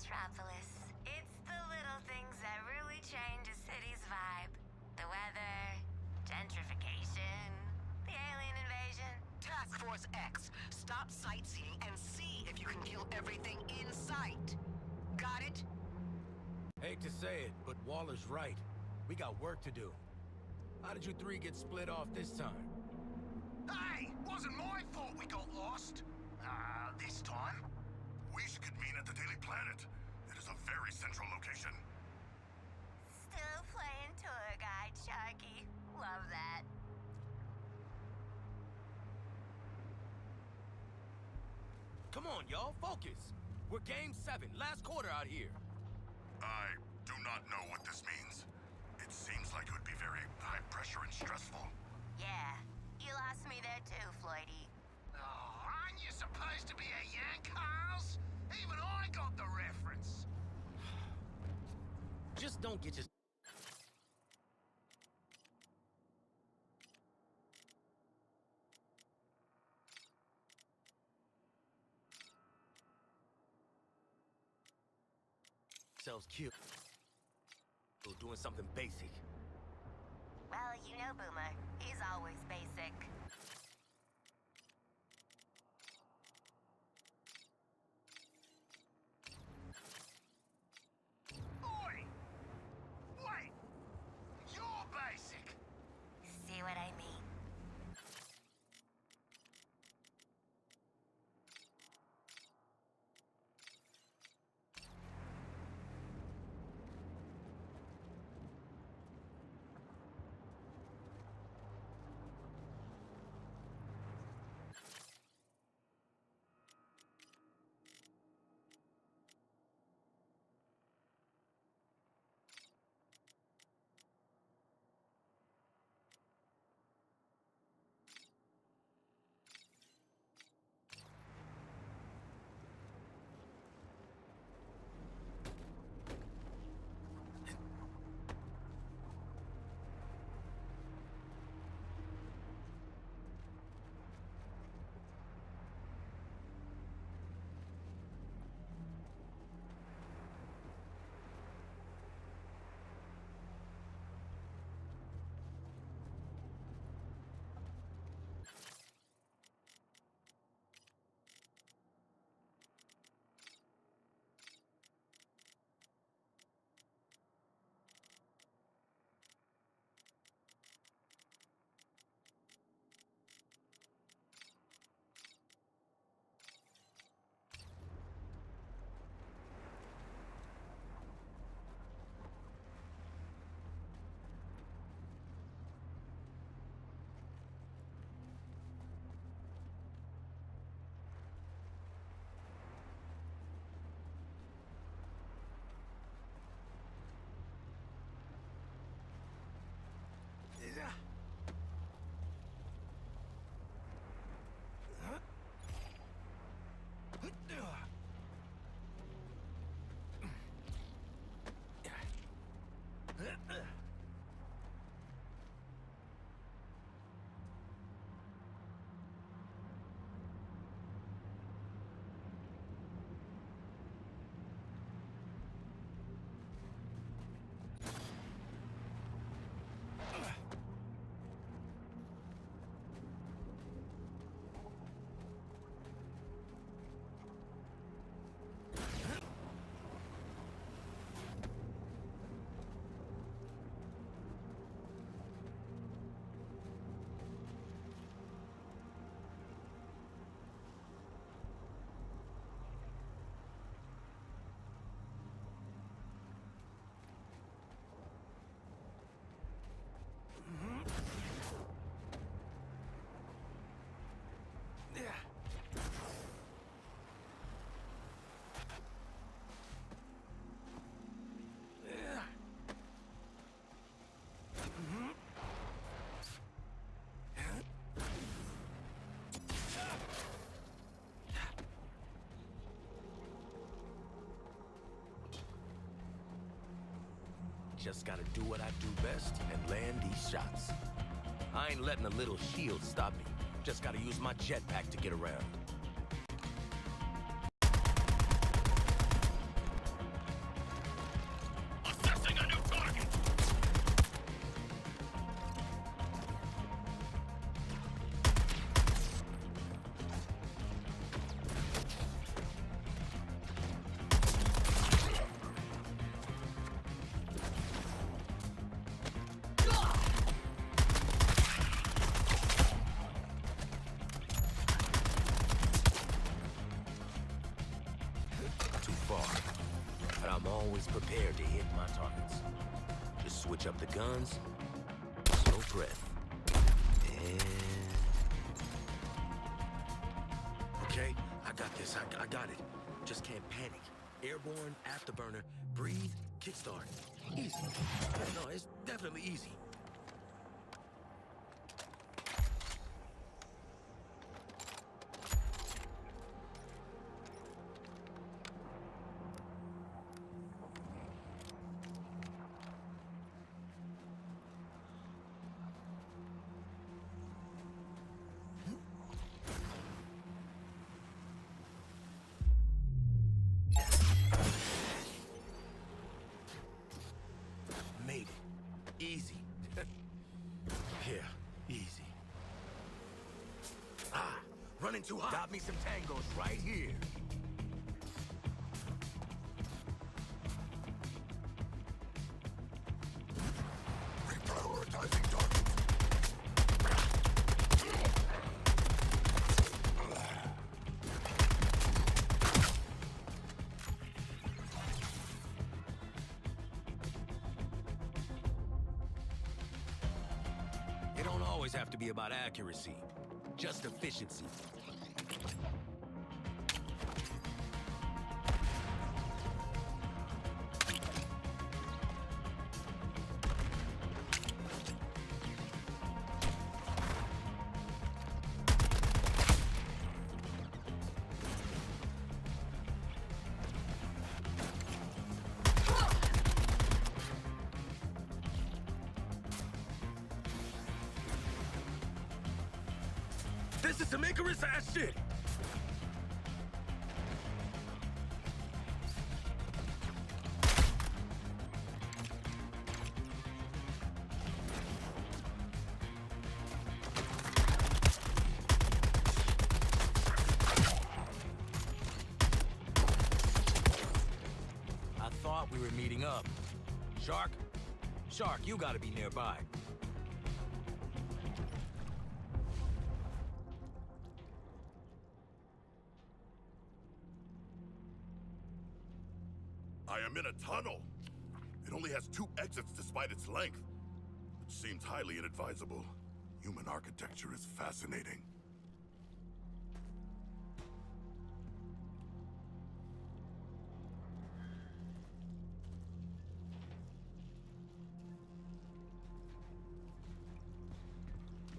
metropolis. It's the little things that really change a city's vibe. The weather, gentrification, the alien invasion. Task Force X, stop sightseeing and see if you can kill everything in sight. Got it? Hate to say it, but Waller's right. We got work to do. How did you three get split off this time? Hey! Wasn't my fault we got lost. This time. We should convene at the Daily Planet. It is a very central location. Still playing tour guide, Sharky. Love that. Come on, y'all, focus. We're game 7, last quarter out here. I do not know what this means. It seems like it would be very high pressure and stressful. Yeah, you lost me there too, Floydie. Oh, aren't you supposed to be a Yank, Carls? Even I got the reference. Just don't get your... selves cute. Doing something basic. Well, you know Boomer. He's always basic. Oi! Wait! You're basic! See what I mean? Just gotta do what I do best and land these shots. I ain't letting a little shield stop me. Just gotta use my jetpack to get around. prepared to hit my targets. Just switch up the guns, slow breath, and... Okay, I got this, I got it. Just can't panic. Airborne, afterburner, breathe, kickstart. Easy. No, it's definitely easy. Made it. Easy. Yeah, easy. Ah, running too hot. Got me some tangos right here. Reprioritizing targets. It don't always have to be about accuracy, just efficiency. This is some Icarus ass shit! I thought we were meeting up. Shark? Shark, you gotta be nearby. I am in a tunnel. It only has 2 exits despite its length, which seems highly inadvisable. Human architecture is fascinating.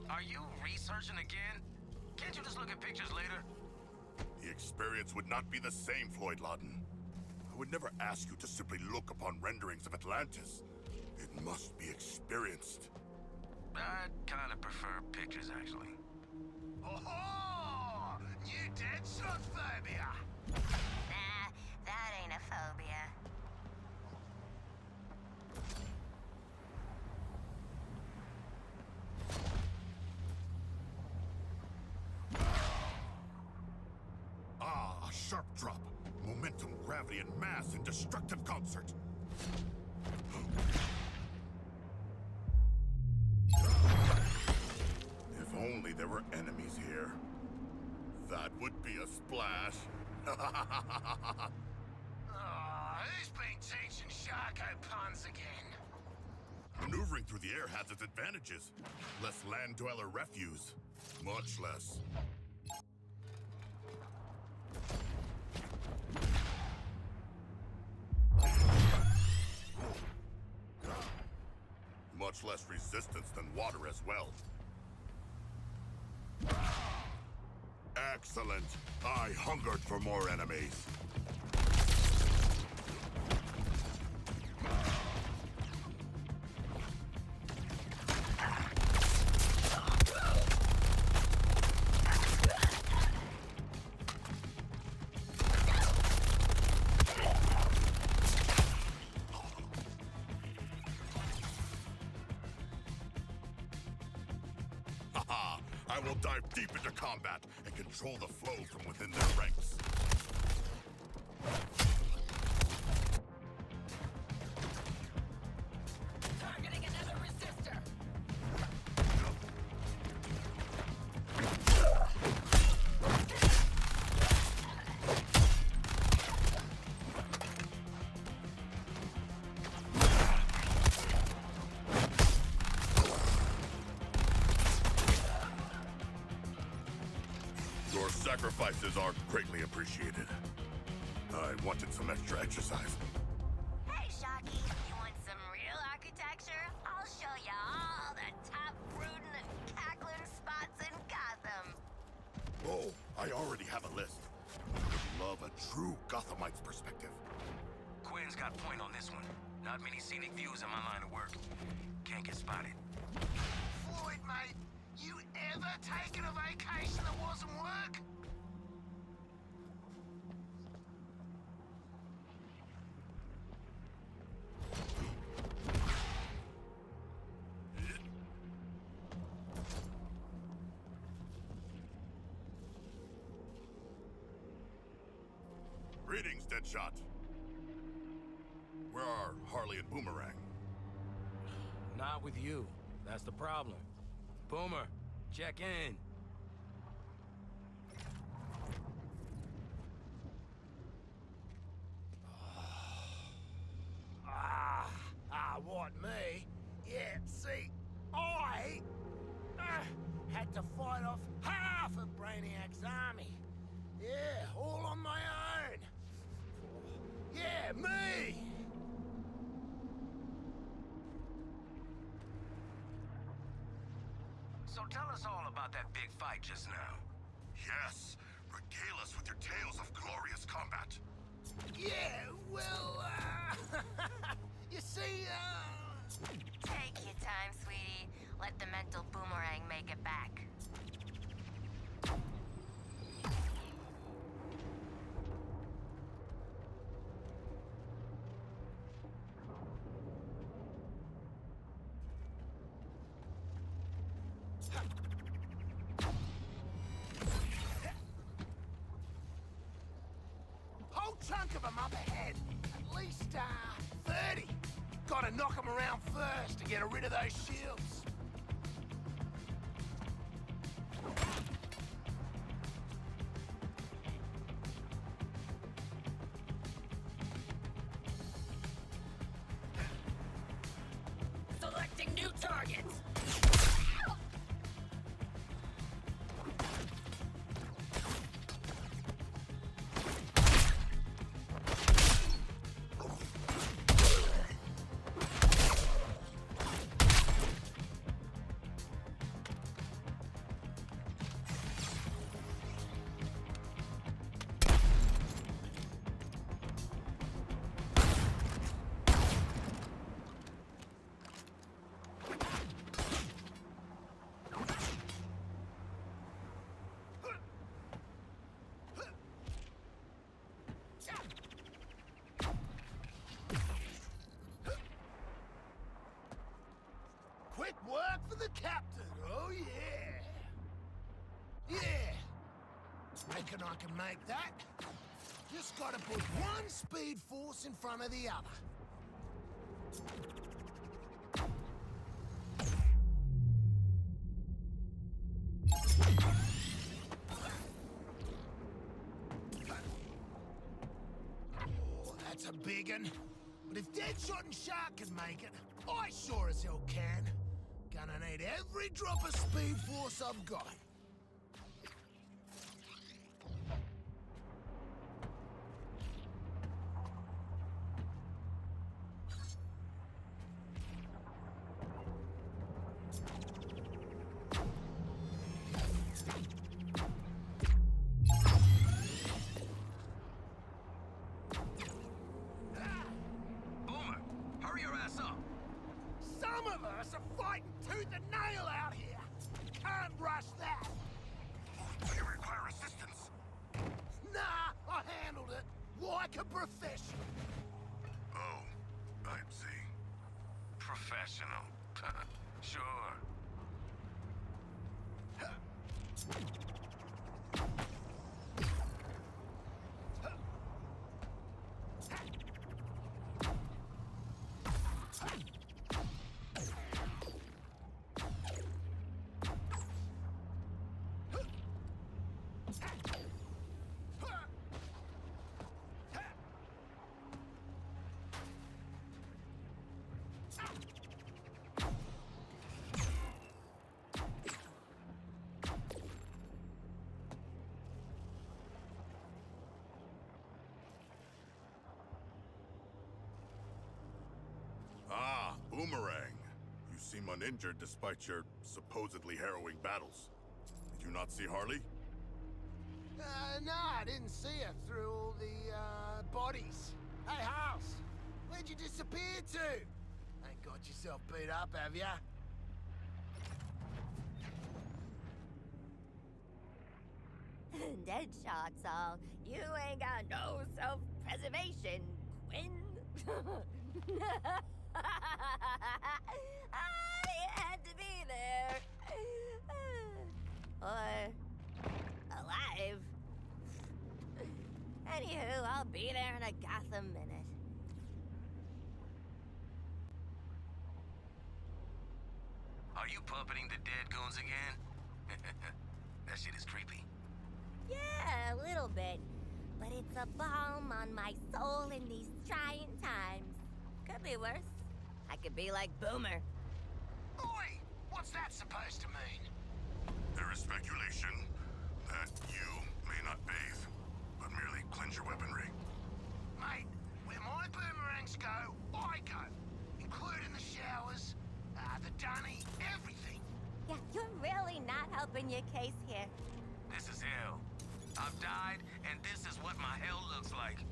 Are you researching again? Can't you just look at pictures later? The experience would not be the same, Floyd Lawton. I would never ask you to simply look upon renderings of Atlantis. It must be experienced. I'd kind of prefer pictures, actually. Oh, new Deadshot phobia. Nah, that ain't a phobia. Ah, a sharp drop. Momentum, gravity, and mass in destructive concert. If only there were enemies here. That would be a splash. Oh, who's been teaching Sharko puns again? Maneuvering through the air has its advantages. Less land dweller refuse. Much less. Much less resistance than water as well. Excellent. I hungered for more enemies. Haha, I will dive deep into combat and control the flow from within their ranks. Targeting another resistor. Sacrifices are greatly appreciated. I wanted some extra exercise. Hey, Shocky, you want some real architecture? I'll show you all the top brooding and cackling spots in Gotham. Oh, I already have a list. Would love a true Gothamite's perspective. Quinn's got point on this one. Not many scenic views in my line of work. Can't get spotted. Floyd, mate, you ever taken a vacation that wasn't work? Greetings, Deadshot. Where are Harley and Boomerang? Not with you. That's the problem. Boomer, check in. What, me? Yeah, see, I had to fight off half of Brainiac's army. Yeah, all on my own. Yeah, me! So tell us all about that big fight just now. Yes, regale us with your tales of glorious combat. Yeah, well, you see, Take your time, sweetie. Let the mental boomerang make it back. whole chunk of them up ahead. At least, 30. Gotta knock them around first to get rid of those shields. Selecting new targets. Quick work for the captain, oh yeah! Yeah! Reckon I can make that. Just gotta put one speed force in front of the other. Oh, that's a big un. But if Deadshot and Shark can make it, I sure as hell can. Gonna need every drop of speed force I've got. Boomer, hurry your ass up. Some of us are fighting tooth and nail out here. Can't rush that. Do you require assistance? Nah, I handled it like a professional. Oh, I see. Professional. Sure. seem uninjured despite your supposedly harrowing battles. Did you not see Harley? No, I didn't see her through all the, bodies. Hey, House, where'd you disappear to? Ain't got yourself beat up, have ya? Deadshot's all. You ain't got no self-preservation, Quinn. I had to be there. Or alive. Anywho, I'll be there in a Gotham minute. Are you puppeting the dead goons again? That shit is creepy. Yeah, a little bit. But it's a balm on my soul in these trying times. Could be worse. I could be like Boomer. Oi! What's that supposed to mean? There is speculation that you may not bathe, but merely cleanse your weaponry. Mate, where my boomerangs go, I go. Including the showers, the dunny, everything. Yeah, you're really not helping your case here. This is hell. I've died, and this is what my hell looks like.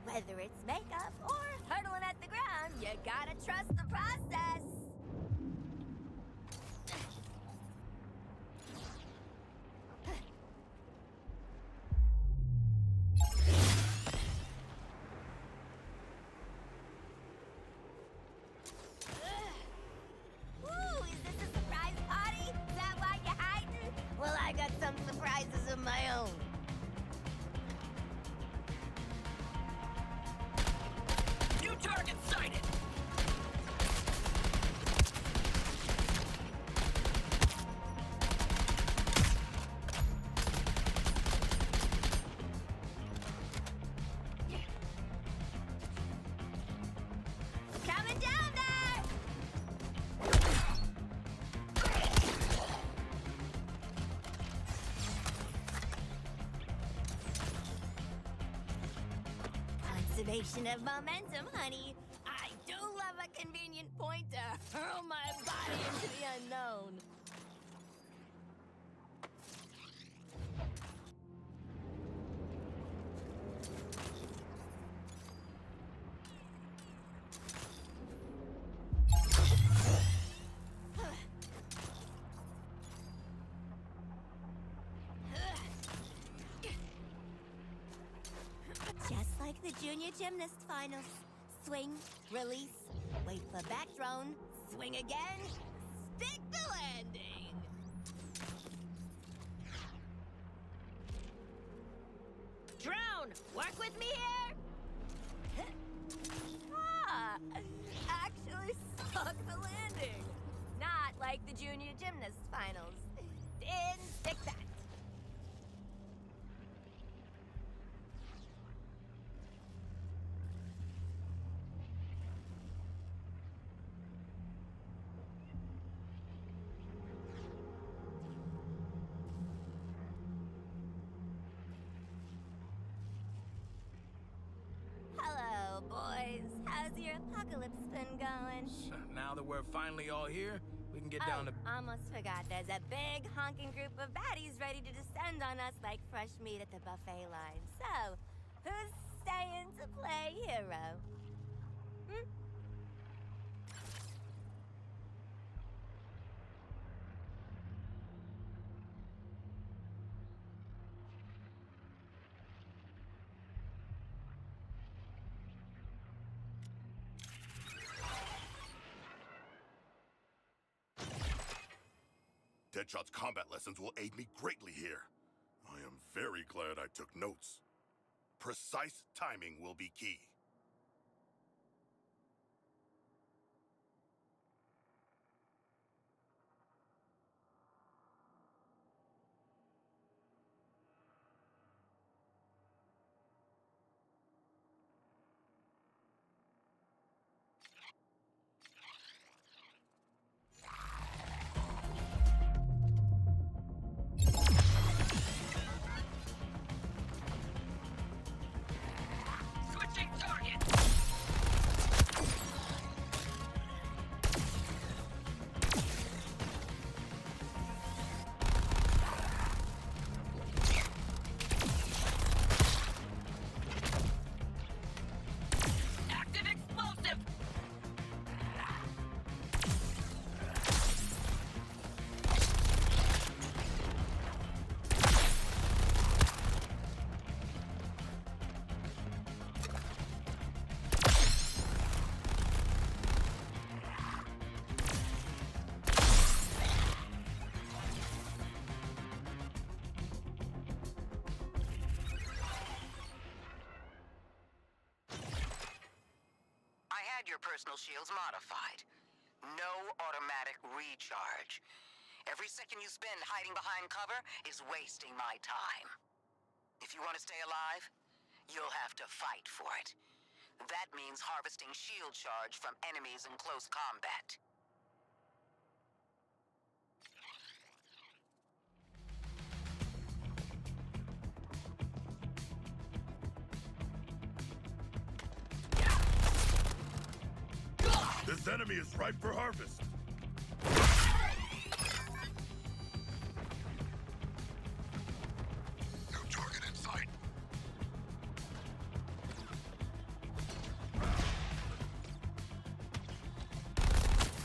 Whether it's makeup or hurtling at the ground, you gotta trust the process. Ooh, is this a surprise party? Is that why you're hiding? Well, I got some surprises of my own. New target sighted! Coming down there! Conservation of momentum, honey. I do love a convenient point to hurl my body into the unknown. Just like the junior gymnast finals. Swing, release, wait for back drone, swing again, stick the landing. Drone, work with me here. Ah, actually stuck the landing. Not like the junior gymnast finals. Didn't stick that. Hello, boys. How's your apocalypse been going? Now that we're finally all here, we can get down to... Almost forgot. There's a big honking group of baddies ready to descend on us like fresh meat at the buffet line. So, who's staying to play hero? Hmm? Deadshot's combat lessons will aid me greatly here. I am very glad I took notes. Precise timing will be key. had your personal shields modified. No automatic recharge. Every second you spend hiding behind cover is wasting my time. If you want to stay alive, you'll have to fight for it. That means harvesting shield charge from enemies in close combat. This enemy is ripe for harvest. No target in sight.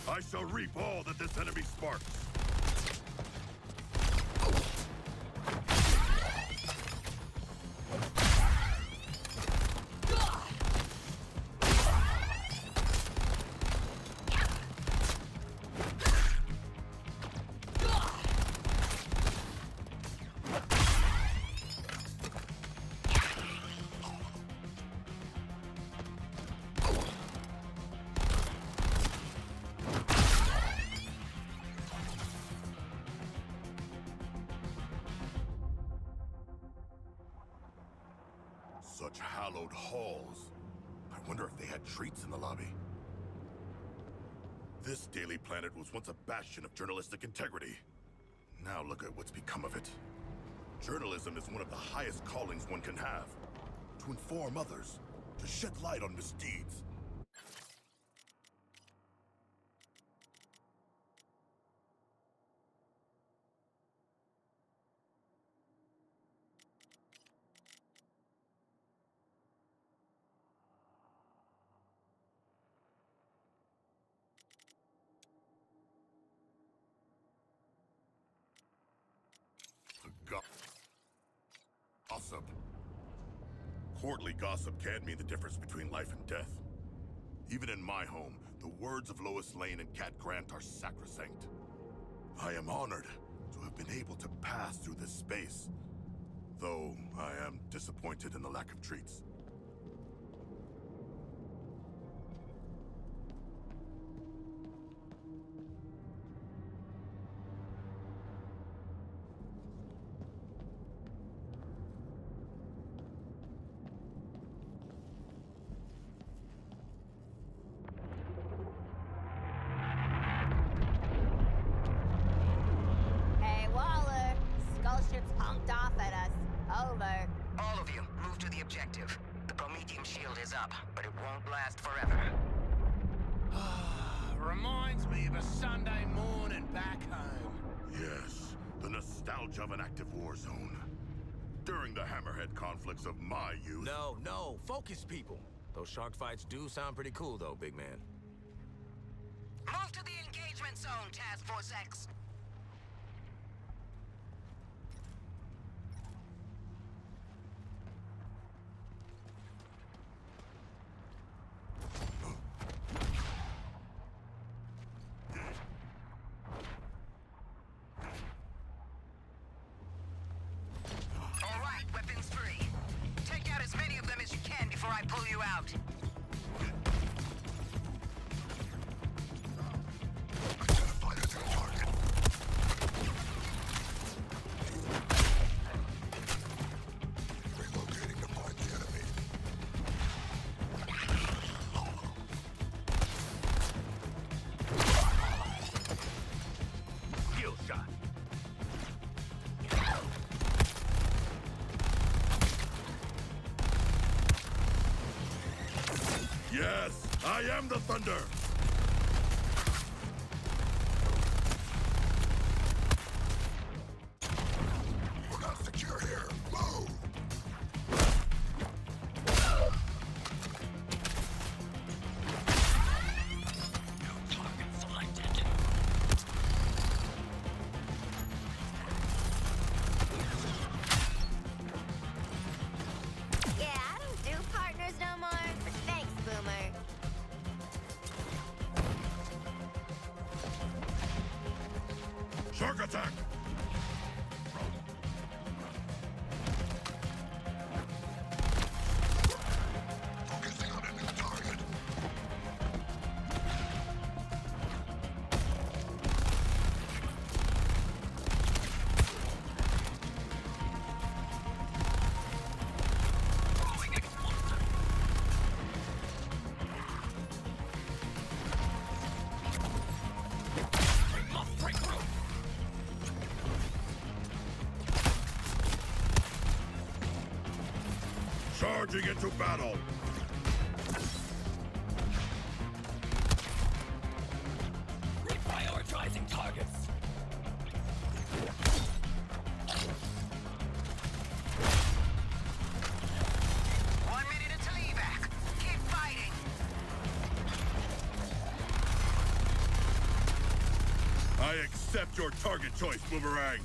I shall reap all that this enemy sparks. Such hallowed halls. I wonder if they had treats in the lobby. This Daily Planet was once a bastion of journalistic integrity. Now look at what's become of it. Journalism is one of the highest callings one can have. To inform others, to shed light on misdeeds. Gossip. Courtly gossip can mean the difference between life and death. Even in my home, the words of Lois Lane and Cat Grant are sacrosanct. I am honored to have been able to pass through this space, though I am disappointed in the lack of treats. Hey, Waller. Skull ship's honked off at us. Over. All of you, move to the objective. The Prometheum shield is up, but it won't last forever. Reminds me of a Sunday morning back home. Yes, the nostalgia of an active war zone. During the Hammerhead conflicts of my youth. No, focus, people. Those shark fights do sound pretty cool, though, big man. Move to the engagement zone, Task Force X. All right, weapons free. Take out as many of them as you can before I pull you out. Identified as your target. Relocating to find the enemy. Skill shot. Yes, I am the Thunder! We're not secure here. Move! Target selected. Yeah, I don't do partners no more. But thanks, Boomer. Shark attack! Focusing on a new target. Charging into battle! Reprioritizing targets. One minute until evac. Keep fighting. I accept your target choice, Boomerang.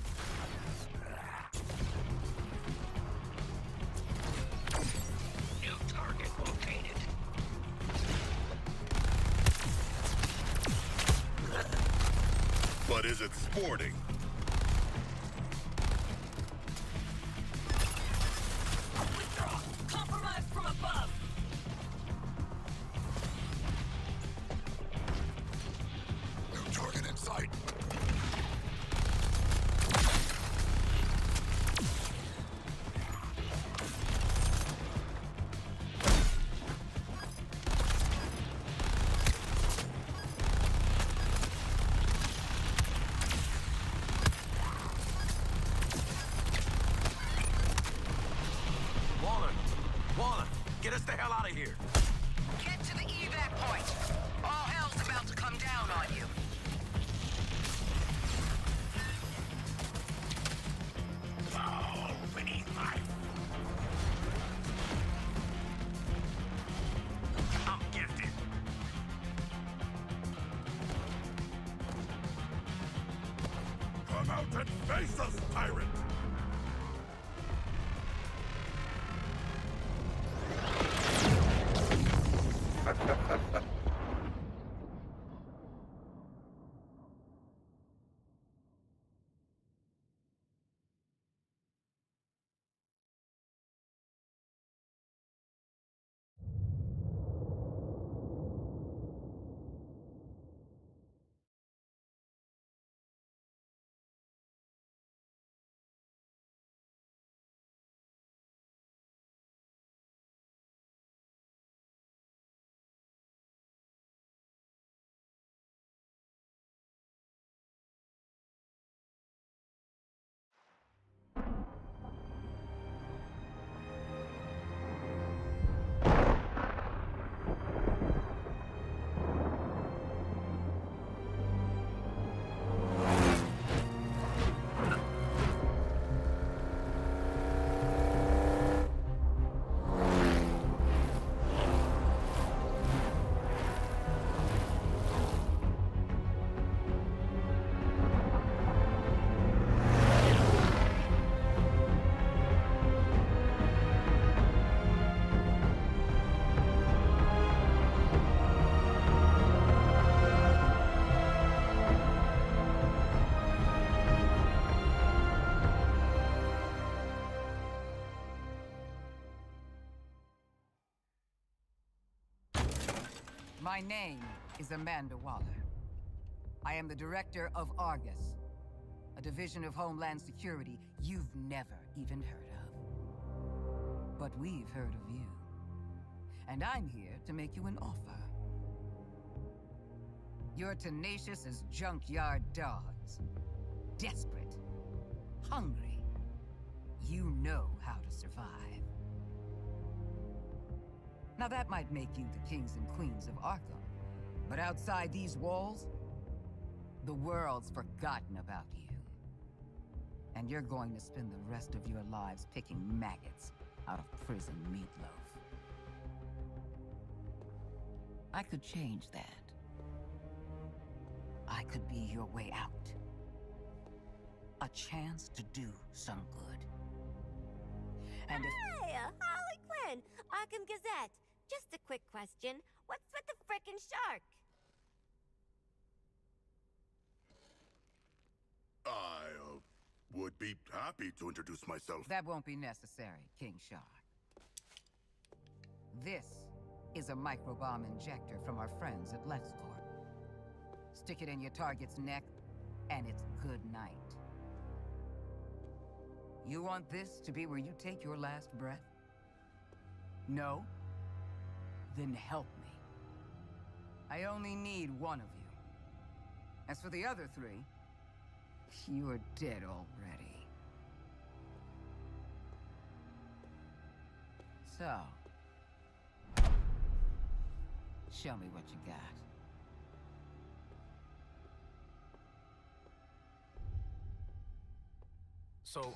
New target located. But is it sporting? Withdraw. Compromise from above. New target in sight. Waller, get us the hell out of here. Get to the evac point. All hell's about to come down on you. Oh, beneath my... I'm gifted. Come out and face us, tyrant! My name is Amanda Waller. I am the director of Argus, a division of Homeland Security you've never even heard of. But we've heard of you. And I'm here to make you an offer. You're tenacious as junkyard dogs. Desperate. Hungry. You know how to survive. Now that might make you the kings and queens of Arkham, but outside these walls, the world's forgotten about you. And you're going to spend the rest of your lives picking maggots out of prison meatloaf. I could change that. I could be your way out. A chance to do some good. And if... Hey, Harley Quinn, Arkham Gazette. Just a quick question. What's with the frickin' shark? I, would be happy to introduce myself. That won't be necessary, King Shark. This is a microbomb injector from our friends at LexCorp. Stick it in your target's neck, and it's good night. You want this to be where you take your last breath? No? Then help me. I only need one of you. As for the other three, you are dead already. So, show me what you got. So,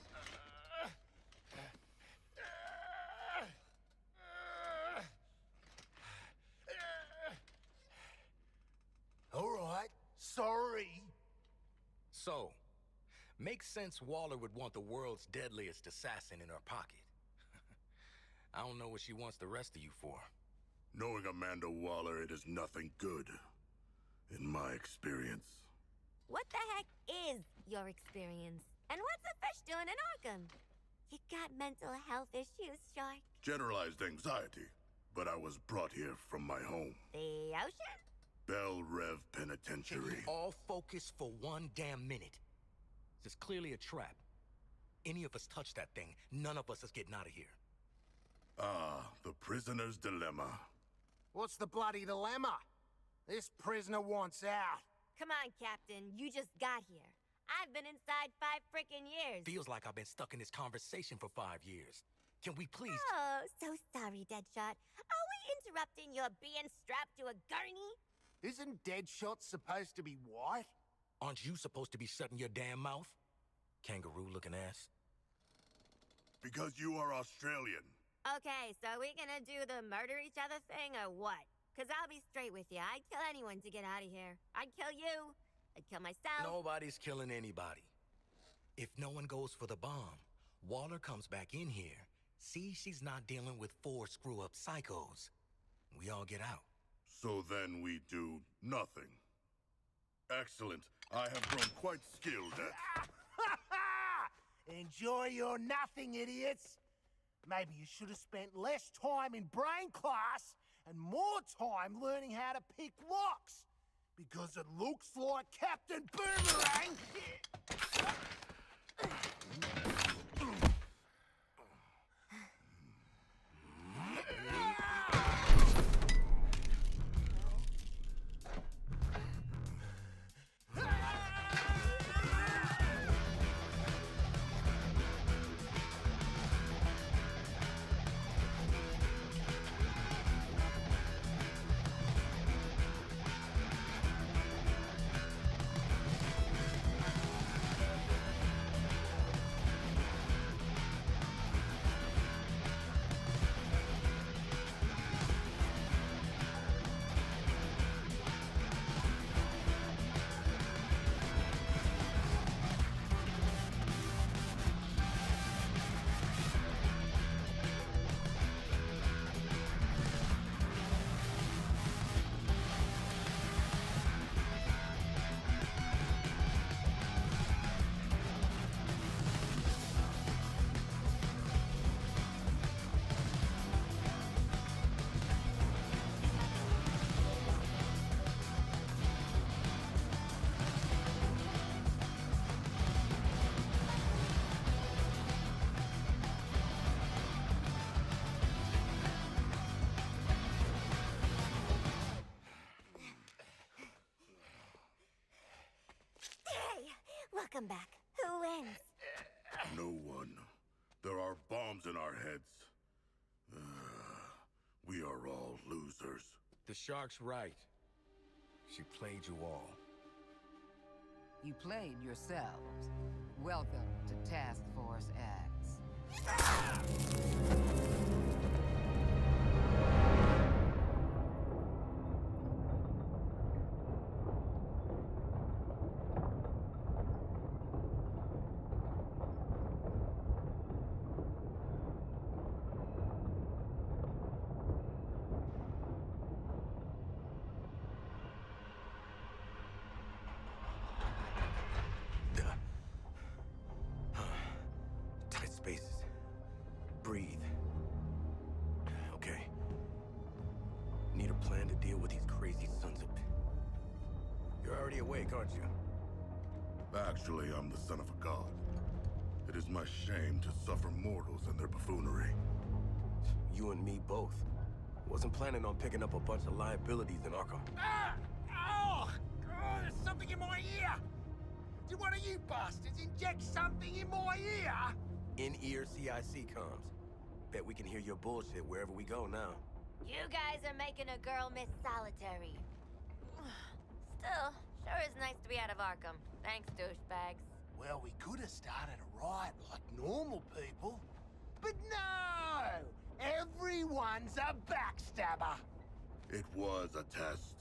All right, sorry. makes sense Waller would want the world's deadliest assassin in her pocket. I don't know what she wants the rest of you for. Knowing Amanda Waller, it is nothing good. In my experience. What the heck is your experience? And what's a fish doing in Arkham? You got mental health issues, Shark? Generalized anxiety. But I was brought here from my home. The ocean? Belle Rev Can Penitentiary. you all focus for one damn minute? This is clearly a trap. Any of us touch that thing, none of us is getting out of here. Ah, the prisoner's dilemma. What's the bloody dilemma? This prisoner wants out. Come on, Captain. You just got here. I've been inside 5 frickin' years. Feels like I've been stuck in this conversation for 5 years. Can we please... Oh, so sorry, Deadshot. Are we interrupting your being strapped to a gurney? Isn't Deadshot supposed to be white? Aren't you supposed to be shutting your damn mouth? Kangaroo-looking ass. Because you are Australian. Okay, so are we gonna do the murder each other thing or what? Cause I'll be straight with you. I'd kill anyone to get out of here. I'd kill you. I'd kill myself. Nobody's killing anybody. If no one goes for the bomb, Waller comes back in here, sees she's not dealing with 4 screw-up psychos. We all get out. So then we do nothing. Excellent. I have grown quite skilled at... Enjoy your nothing, idiots. Maybe you should have spent less time in brain class and more time learning how to pick locks. Because it looks like Captain Boomerang... Welcome back. Who wins? No one. There are bombs in our heads. We are all losers. The Shark's right. She played you all. You played yourselves. Welcome to Task Force X. Tight spaces. Breathe. Okay. Need a plan to deal with these crazy sons of... You're already awake, aren't you? Actually, I'm the son of a god. It is my shame to suffer mortals and their buffoonery. You and me both. Wasn't planning on picking up a bunch of liabilities in Arkham. Oh, there's something in my ear! Did one of you bastards inject something in my ear? In-ear CIC comms. bet we can hear your bullshit wherever we go now. You guys are making a girl miss solitary. Still, sure is nice to be out of Arkham. Thanks, douchebags. Well, we could have started a riot like normal people. But no! Everyone's a backstabber! It was a test.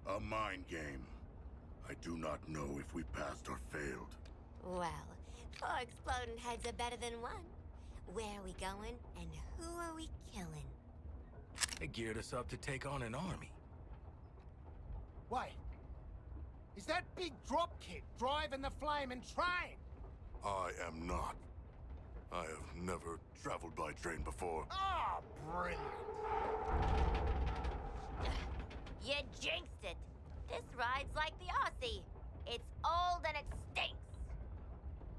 A mind game. I do not know if we passed or failed. Well, 4 exploding heads are better than 1. Where are we going, and who are we killing? They geared us up to take on an army. Wait. Is that big dropkick driving the flaming train? I am not. I have never traveled by train before. Oh, brilliant. You jinxed it. This ride's like the Aussie. It's old and it stinks.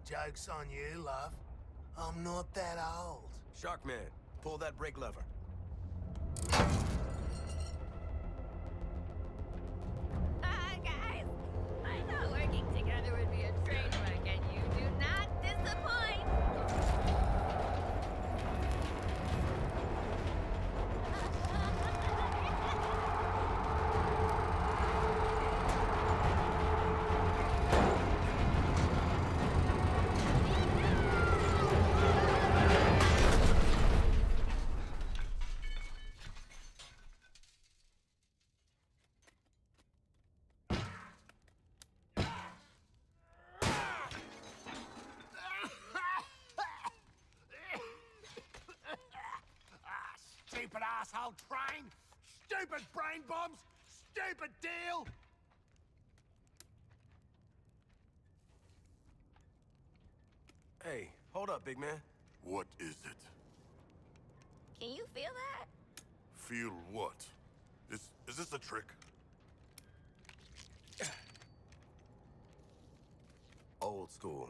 Joke's on you, love. I'm not that old. Sharkman, pull that brake lever. Guys, I thought working together would be a train wreck, and you do not disappoint. Stupid asshole train! Stupid brain bombs! Stupid deal! Hey, hold up, big man. What is it? Can you feel that? Feel what? Is this a trick? Old school.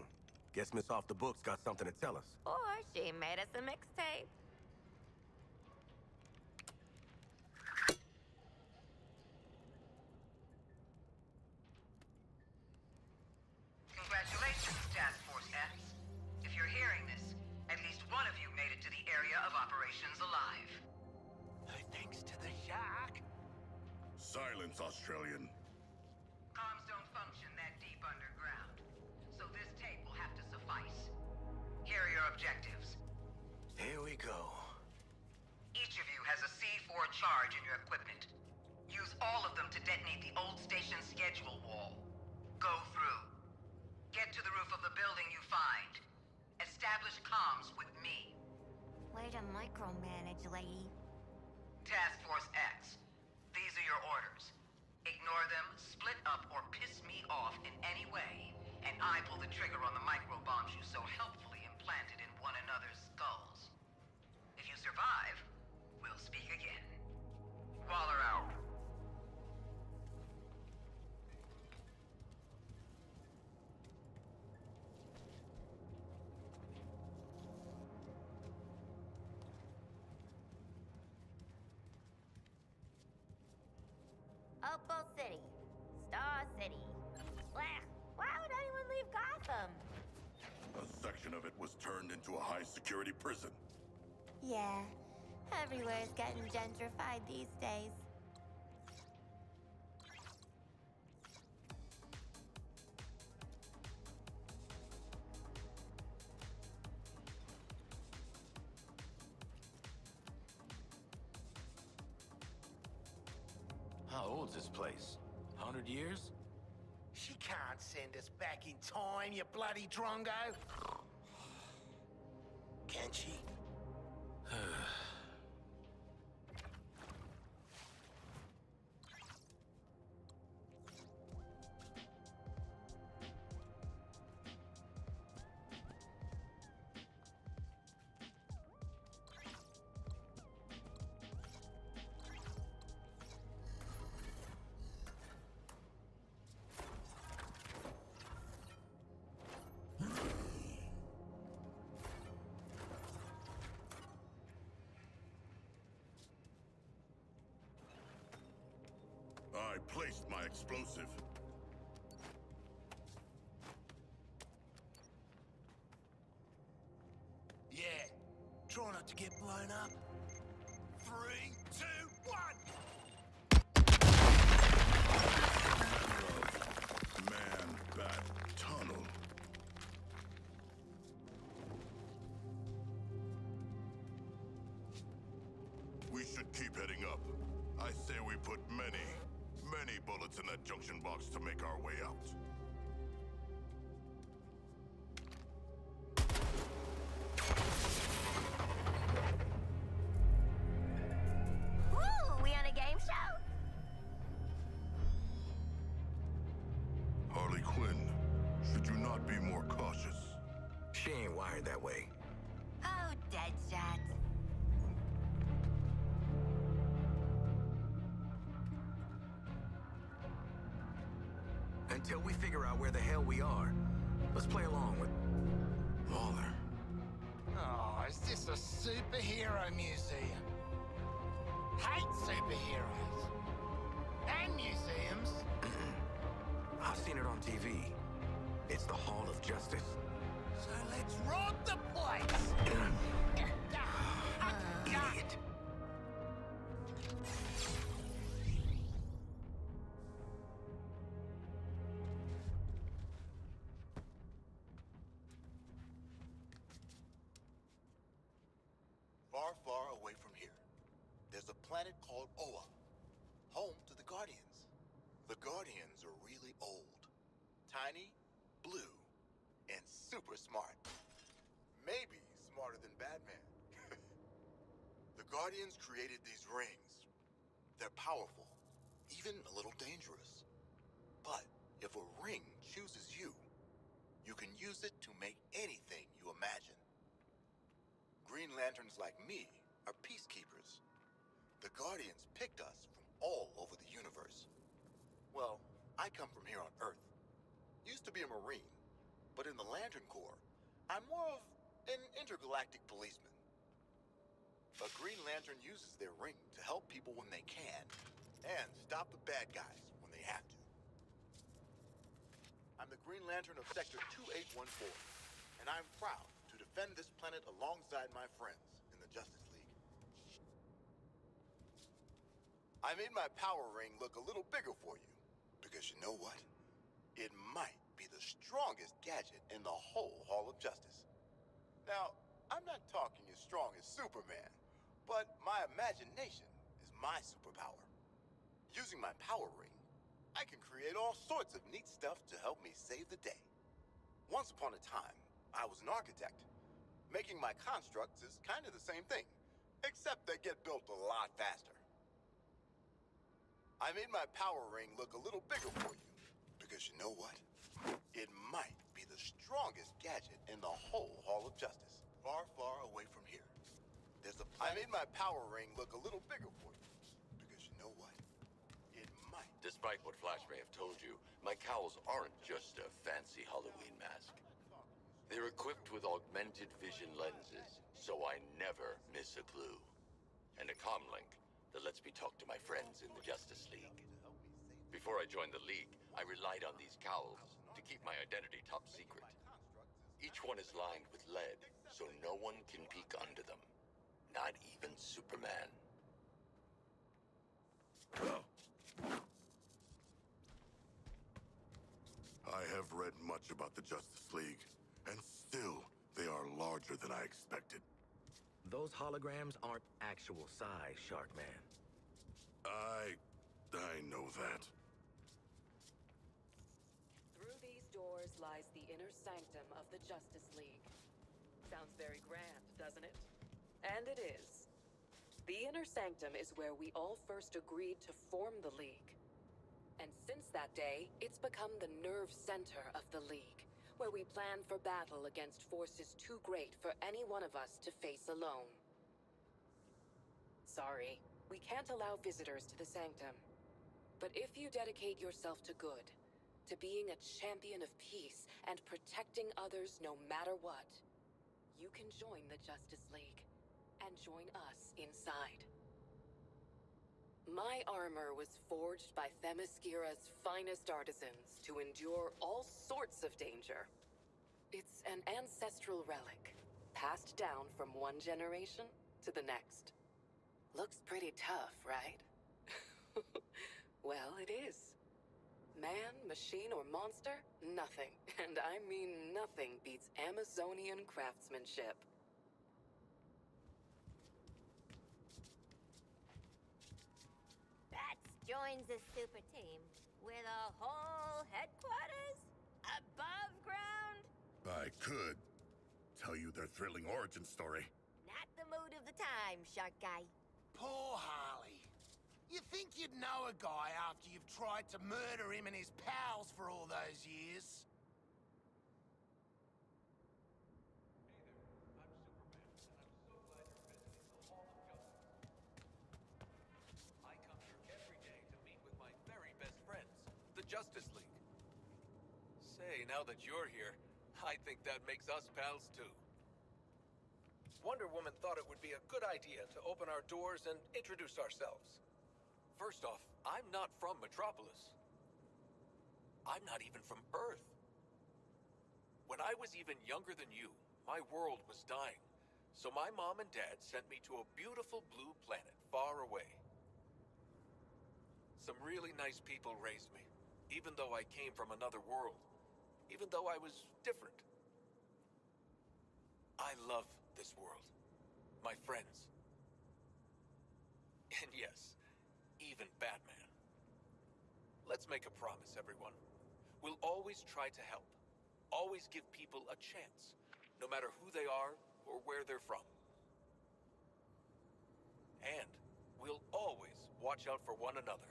Guess Miss Off the Books got something to tell us. Or she made us a mixtape. Congratulations, Task Force X. If you're hearing this, at least one of you made it to the area of operations alive. Thanks to the shark. Silence, Australian. Comms don't function that deep underground, so this tape will have to suffice. Here are your objectives. Here we go. Each of you has a C4 charge in your equipment. Use all of them to detonate the old station schedule wall. Go through. Get to the roof of the building you find. Establish comms with me. Way to micromanage, lady. Task Force X. These are your orders. Ignore them, split up, or piss me off in any way, and I pull the trigger on the microbombs you so helpfully implanted in one another's skulls. If you survive, we'll speak again. Waller out. Opal City. Star City. Blah. Why would anyone leave Gotham? A section of it was turned into a high-security prison. Yeah. Everywhere's getting gentrified these days. How old's this place? 100 years? She can't send us back in time, you bloody drongo. Can she? I placed my explosive. Yeah. Try not to get blown up. 3, 2, 1! Man-Bat Tunnel. We should keep heading up. I say we put many bullets in that junction box to make our way out. Ooh, we on a game show? Harley Quinn, should you not be more cautious? She ain't wired that way. Oh, Deadshot. Until we figure out where the hell we are, let's play along with Waller. Oh, is this a superhero museum? Hate superheroes. And museums. I've seen it on TV. It's the Hall of Justice. So let's rob the place! Idiot. Far, far away from here, there's a planet called Oa, home to the Guardians. The Guardians are really old, tiny, blue, and super smart. Maybe smarter than Batman. The Guardians created these rings. They're powerful, even a little dangerous. But if a ring chooses you, you can use it to make anything you imagine. Green Lanterns like me are peacekeepers. The Guardians picked us from all over the universe. Well, I come from here on Earth. Used to be a Marine, but in the Lantern Corps, I'm more of an intergalactic policeman. A Green Lantern uses their ring to help people when they can, and stop the bad guys when they have to. I'm the Green Lantern of Sector 2814, and I'm proud to defend this planet alongside my friends in the Justice League. I made my power ring look a little bigger for you, because you know what? It might be the strongest gadget in the whole Hall of Justice. Now, I'm not talking as strong as Superman, but my imagination is my superpower. Using my power ring, I can create all sorts of neat stuff to help me save the day. Once upon a time, I was an architect. Making my constructs is kind of the same thing, except they get built a lot faster. I made my power ring look a little bigger for you, because you know what? It might be the strongest gadget in the whole Hall of Justice. Far, far away from here, there's a planet. I made my power ring look a little bigger for you, because you know what? It might. Despite what Flash may have told you, my cowls aren't just a fancy Halloween mask. They're equipped with augmented vision lenses, so I never miss a clue. And a comlink that lets me talk to my friends in the Justice League. Before I joined the League, I relied on these cowls to keep my identity top secret. Each one is lined with lead, so no one can peek under them. Not even Superman. I have read much about the Justice League, and still, they are larger than I expected. Those holograms aren't actual size, Sharkman. I know that. Through these doors lies the inner sanctum of the Justice League. Sounds very grand, doesn't it? And it is. The inner sanctum is where we all first agreed to form the League. And since that day, it's become the nerve center of the League, where we plan for battle against forces too great for any one of us to face alone. Sorry, we can't allow visitors to the sanctum. But if you dedicate yourself to good, to being a champion of peace and protecting others no matter what, you can join the Justice League and join us inside. My armor was forged by Themyscira's finest artisans to endure all sorts of danger. It's an ancestral relic, passed down from one generation to the next. Looks pretty tough, right? Well, it is. Man, machine, or monster? Nothing, and I mean nothing, beats Amazonian craftsmanship. Bats joins the super team with a whole headquarters above ground. I could tell you their thrilling origin story. Not the mood of the time, shark guy. Poor Harley. You think you'd know a guy after you've tried to murder him and his pals for all those years? I come here every day to meet with my very best friends, the Justice League. Say, now that you're here, I think that makes us pals too. Wonder Woman thought it would be a good idea to open our doors and introduce ourselves. First off, I'm not from Metropolis. I'm not even from Earth. When I was even younger than you, my world was dying. So my mom and dad sent me to a beautiful blue planet far away. Some really nice people raised me, even though I came from another world, even though I was different. I love this world, my friends, and yes, even Batman. Let's make a promise, everyone. We'll always try to help, always give people a chance, no matter who they are or where they're from. And we'll always watch out for one another.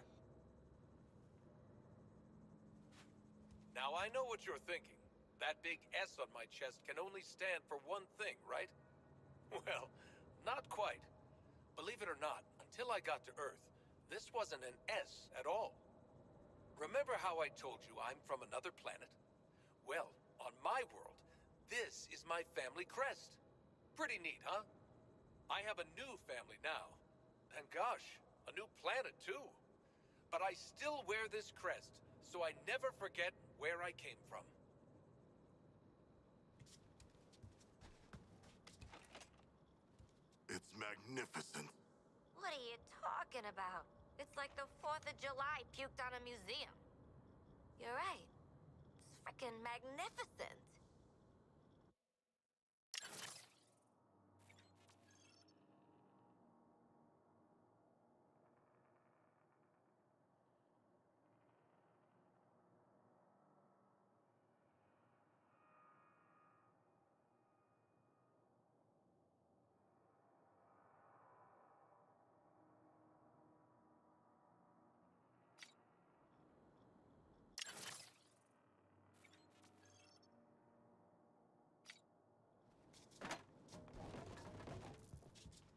Now I know what you're thinking. That big S on my chest can only stand for one thing, right? Well, not quite. Believe it or not, until I got to Earth, this wasn't an S at all. Remember how I told you I'm from another planet? Well, on my world, this is my family crest. Pretty neat, huh? I have a new family now. And gosh, a new planet too. But I still wear this crest, so I never forget where I came from. It's magnificent. What are you talking about? It's like the 4th of July puked on a museum. You're right. It's frickin' magnificent.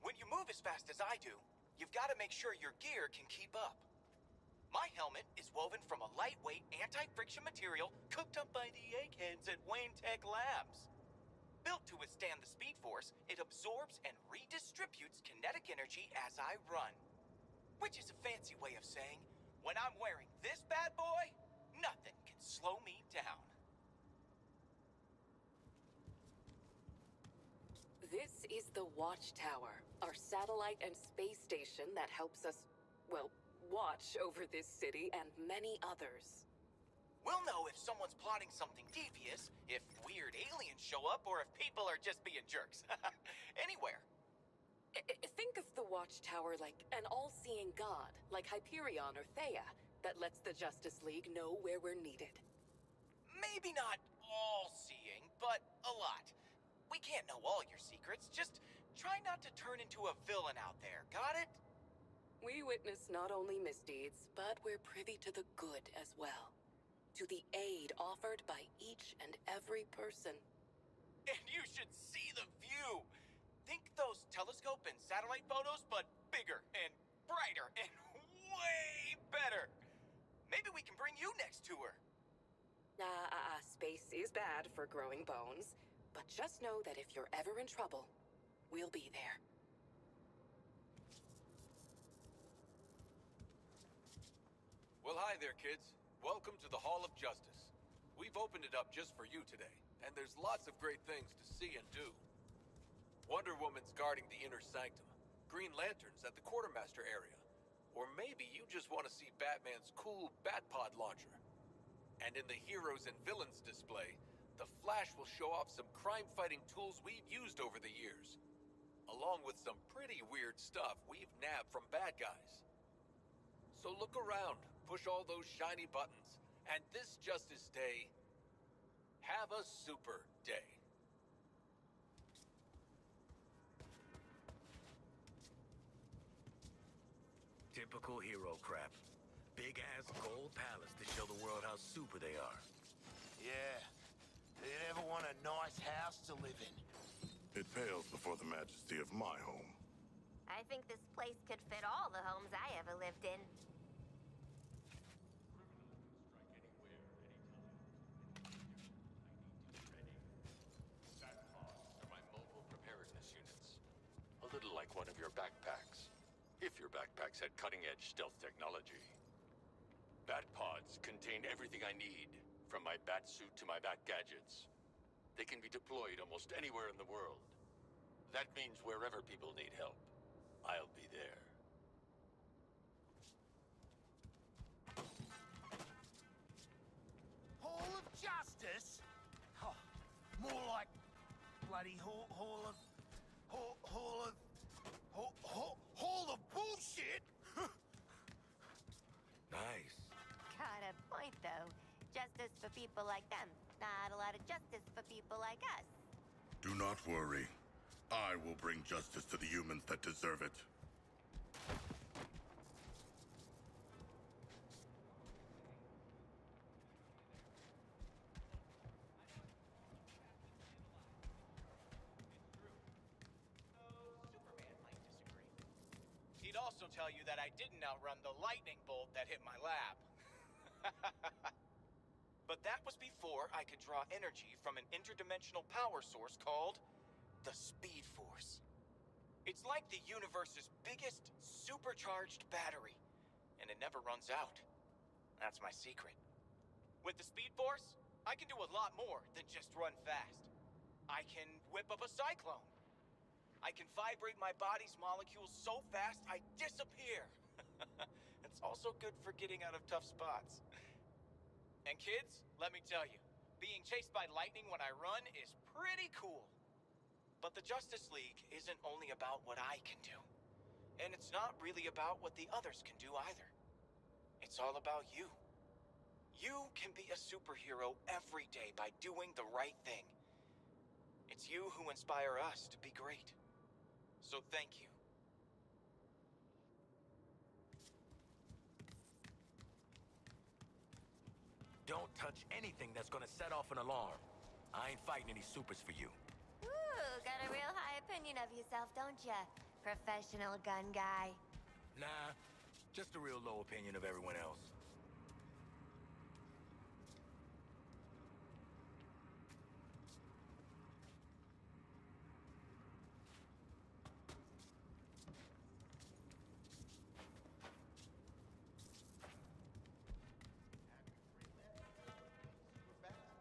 When you move as fast as I do, you've got to make sure your gear can keep up. My helmet is woven from a lightweight, anti-friction material cooked up by the eggheads at Wayne Tech Labs. Built to withstand the speed force, it absorbs and redistributes kinetic energy as I run. Which is a fancy way of saying, when I'm wearing this bad boy, nothing can slow me down. This is the Watchtower, our satellite and space station that helps us, well, watch over this city and many others. We'll know if someone's plotting something devious, if weird aliens show up, or if people are just being jerks. Anywhere. Think of the Watchtower like an all-seeing god, like Hyperion or Theia, that lets the Justice League know where we're needed. Maybe not all-seeing, but a lot. We can't know all your secrets, just try not to turn into a villain out there, got it? We witness not only misdeeds, but we're privy to the good as well. To the aid offered by each and every person. And you should see the view! Think those telescope and satellite photos, but bigger and brighter and way better! Maybe we can bring you next tour. Space is bad for growing bones, but just know that if you're ever in trouble, we'll be there. Well, hi there, kids. Welcome to the Hall of Justice. We've opened it up just for you today, and there's lots of great things to see and do. Wonder Woman's guarding the inner sanctum. Green Lantern's at the quartermaster area. Or maybe you just want to see Batman's cool Batpod launcher. And in the heroes and villains display, the Flash will show off some crime-fighting tools we've used over the years, along with some pretty weird stuff we've nabbed from bad guys. So look around, push all those shiny buttons, and this Justice Day, have a super day. Typical hero crap. Big-ass gold palace to show the world how super they are. Yeah. Do you ever want a nice house to live in? It pales before the majesty of my home. I think this place could fit all the homes I ever lived in. Batpods are my mobile preparedness units. A little like one of your backpacks. If your backpacks had cutting-edge stealth technology. Batpods contain everything I need, from my bat suit to my bat gadgets. They can be deployed almost anywhere in the world. That means wherever people need help, I'll be there. Hall of Justice? Oh, more like bloody hall of bullshit. Nice. Got a point, though. Justice for people like them. Not a lot of justice for people like us. Do not worry. I will bring justice to the humans that deserve it. Superman might disagree. He'd also tell you that I didn't outrun the lightning bolt that hit my lab. But that was before I could draw energy from an interdimensional power source called the Speed Force. It's like the universe's biggest supercharged battery, and it never runs out. That's my secret. With the Speed Force, I can do a lot more than just run fast. I can whip up a cyclone. I can vibrate my body's molecules so fast I disappear. It's also good for getting out of tough spots. And kids, let me tell you, being chased by lightning when I run is pretty cool. But the Justice League isn't only about what I can do. And it's not really about what the others can do either. It's all about you. You can be a superhero every day by doing the right thing. It's you who inspire us to be great. So thank you. Don't touch anything that's gonna set off an alarm. I ain't fighting any supers for you. Ooh, got a real high opinion of yourself, don't ya? Professional gun guy. Nah, just a real low opinion of everyone else.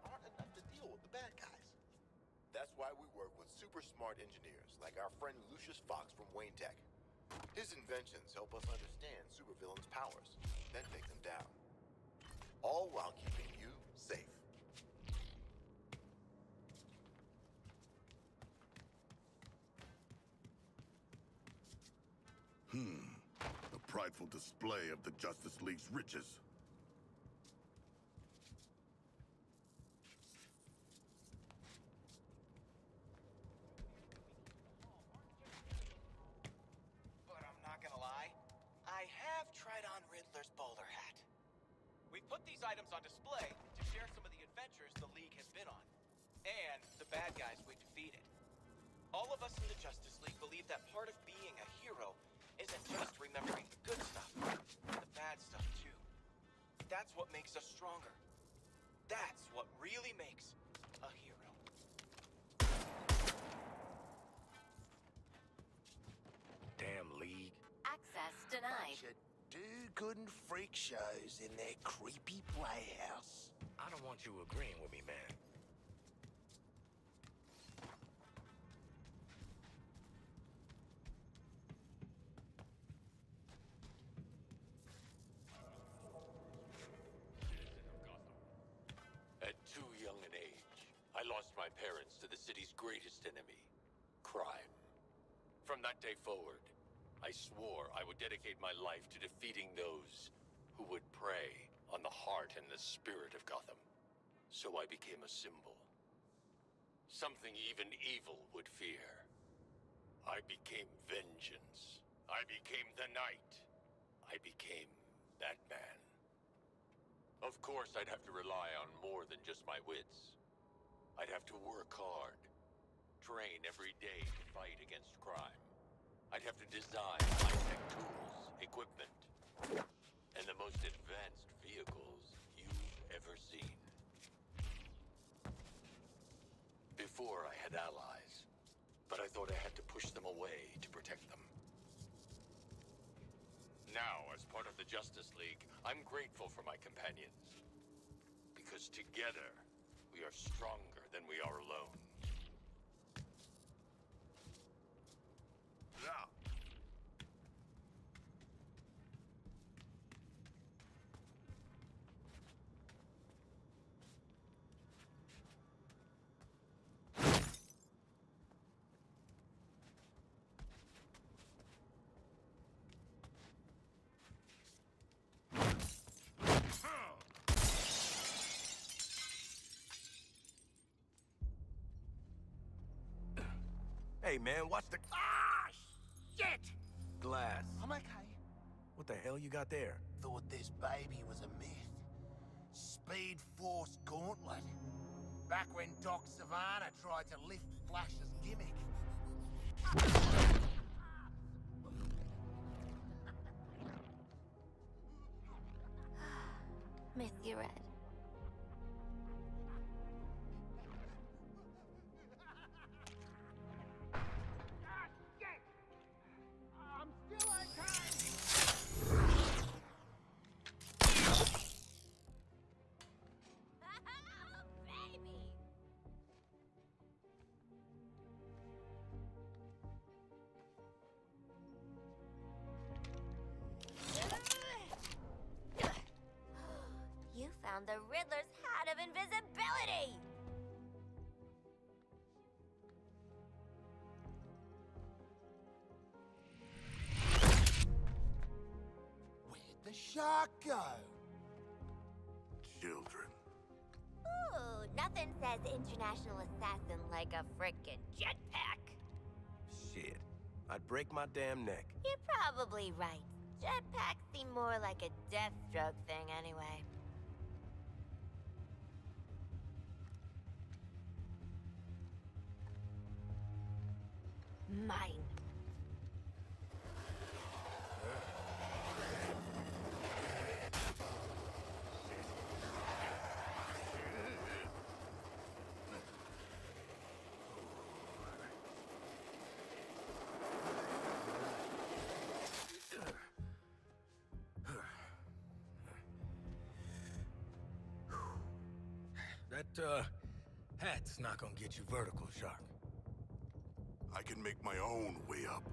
Aren't enough to deal with the bad guys. That's why we work with super smart engineers like our friend Lucius Fox from Wayne Tech. His inventions help us understand supervillains' powers, then take them down. All while keeping you safe. The prideful display of the Justice League's riches. But I'm not gonna lie, I have tried on Riddler's bowler hat. We put these items on display to share some of the adventures the League has been on, and the bad guys we've defeated. All of us in the Justice League believe that part of being a hero isn't just remembering the good stuff, the bad stuff too. That's what makes us stronger. That's what really makes a hero. Damn League. Access denied. Bunch of do-good and freak shows in their creepy playhouse. I don't want you agreeing with me, man. parents to the city's greatest enemy, crime. From that day forward, I swore I would dedicate my life to defeating those who would prey on the heart and the spirit of Gotham. So I became a symbol. Something even evil would fear. I became vengeance. I became the Knight. I became that man. Of course, I'd have to rely on more than just my wits. I'd have to work hard, train every day to fight against crime. I'd have to design high-tech tools, equipment, and the most advanced vehicles you've ever seen. Before I had allies, but I thought I had to push them away to protect them. Now, as part of the Justice League, I'm grateful for my companions. Because together, we are stronger than we are alone. Yeah. Hey, man, watch the... Ah, shit! glass. I'm okay. What the hell you got there? Thought this baby was a myth. Speed Force Gauntlet. Back when Doc Savannah tried to lift Flash's gimmick. Miss you, Red. I'm still okay. Oh, baby! You found the Riddler's hat of invisibility! Where'd the shark go? Children. Ooh, nothing says international assassin like a frickin' jetpack. Shit. I'd break my damn neck. You're probably right. Jetpacks seem more like a Deathstroke thing anyway. Mine. That, hat's not gonna get you vertical, Shark. I can make my own way up.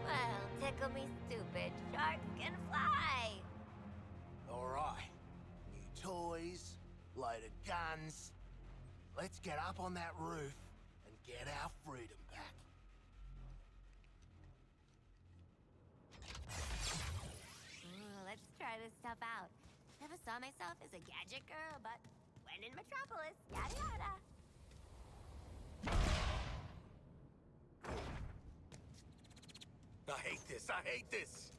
Well, tickle me stupid. Sharks can fly! Alright. New toys, load of guns. Let's get up on that roof and get our freedom back. Ooh, let's try this stuff out. Never saw myself as a gadget girl, but when in Metropolis, yada yada. I hate this. I hate this.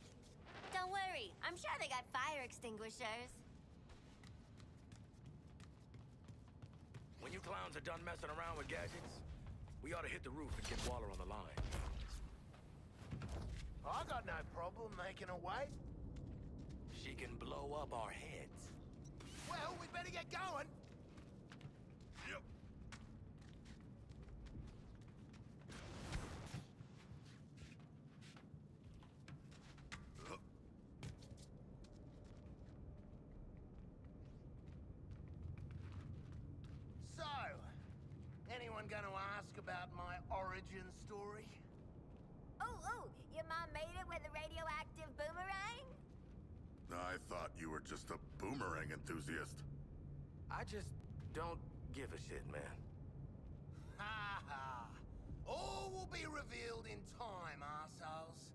Don't worry, I'm sure they got fire extinguishers. When you clowns are done messing around with gadgets, we ought to hit the roof and get Waller on the line. I got no problem making a way. She can blow up our heads. Well, we better get going. Yep. So, anyone going to ask about my origin I thought you were just a boomerang enthusiast. I just don't give a shit, man. Ha ha! All will be revealed in time, arseholes.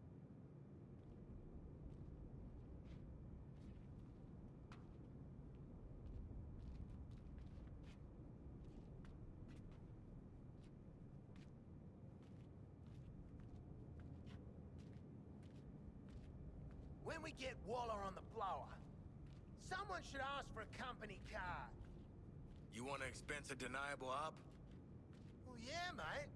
When we get Waller on the blower, someone should ask for a company card. You want to expense a deniable op? Well, yeah, mate.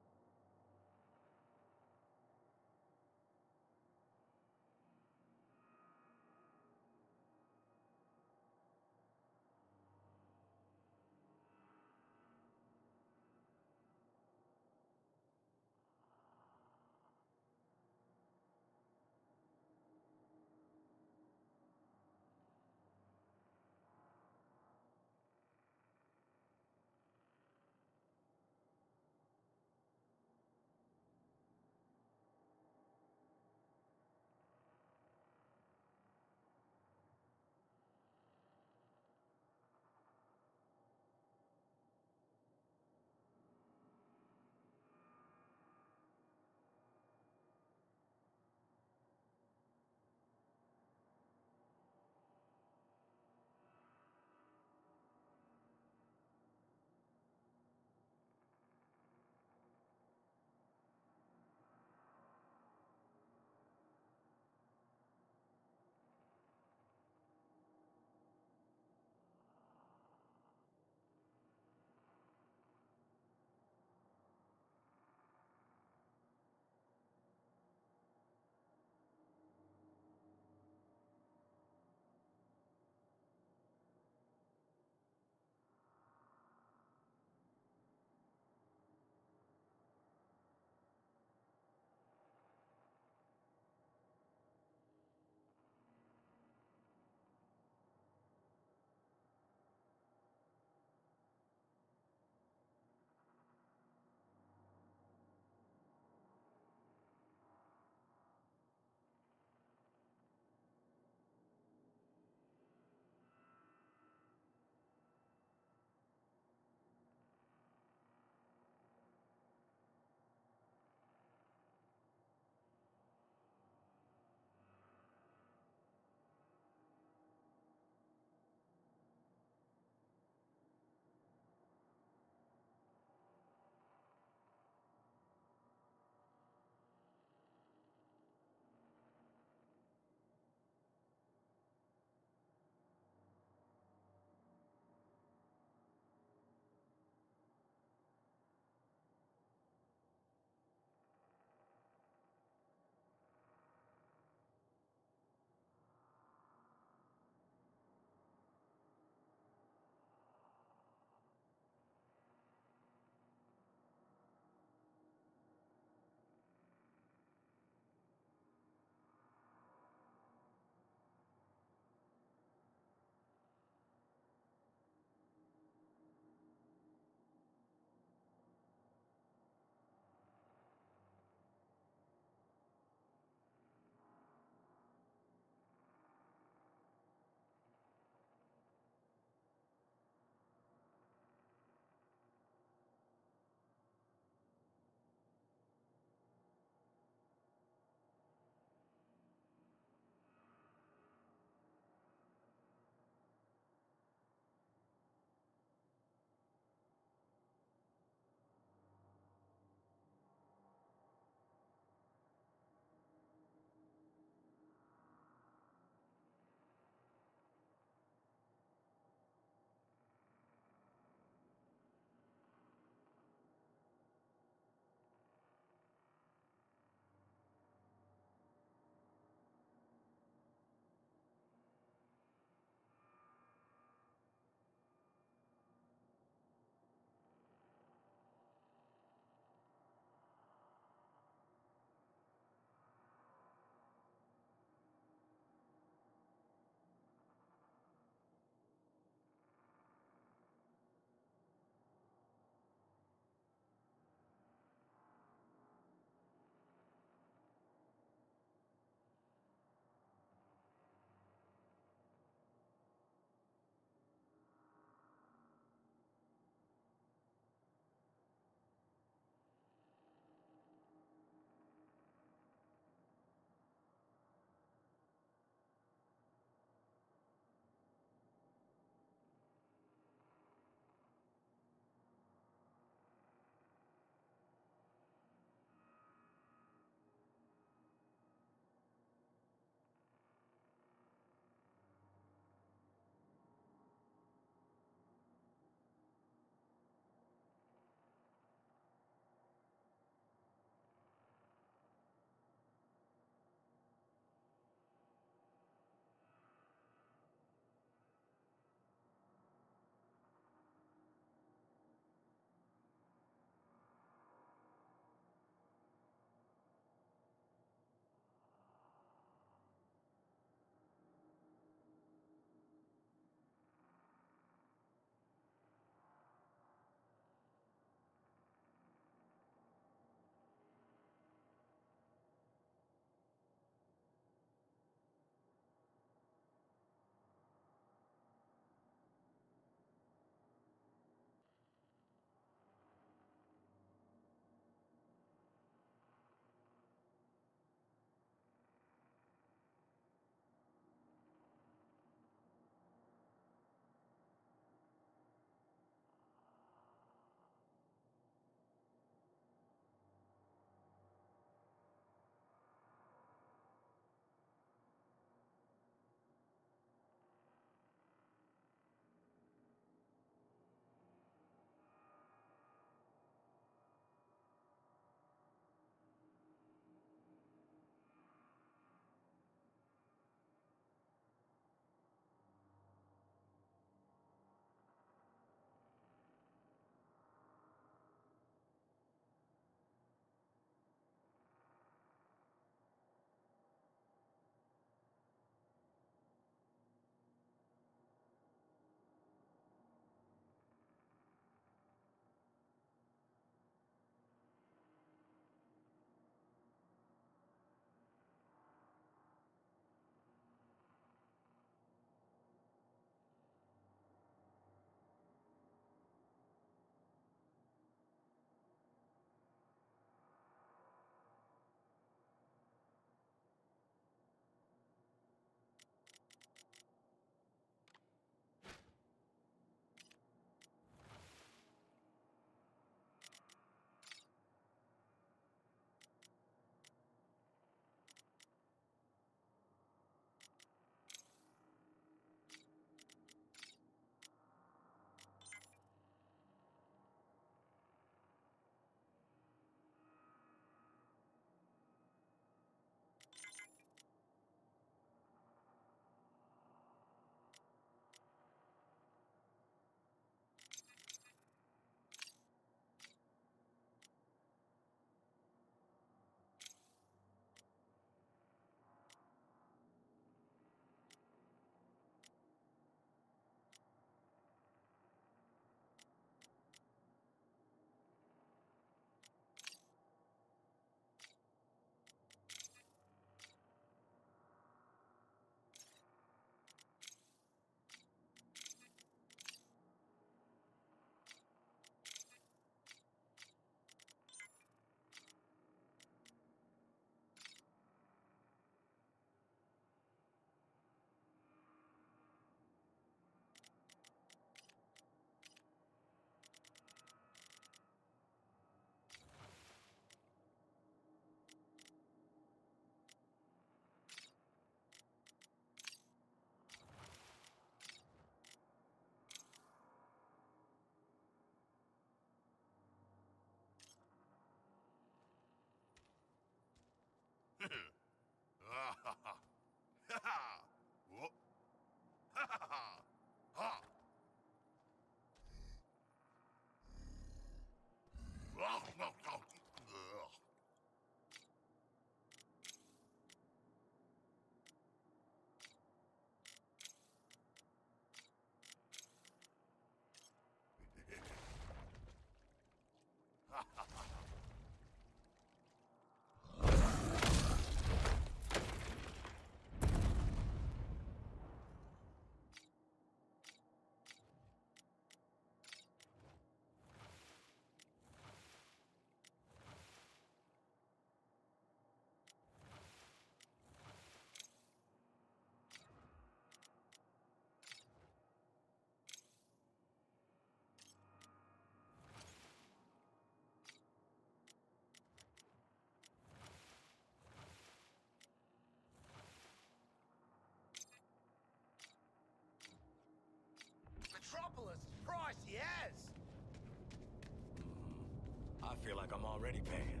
I feel like I'm already paying.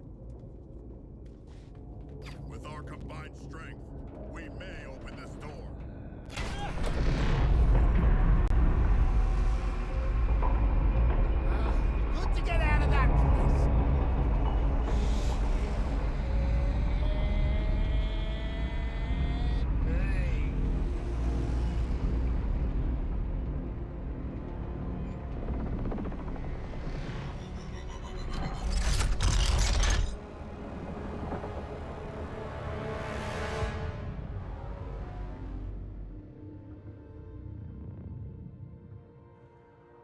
With our combined strength, we may open this door. Good to get out of that place. Hey.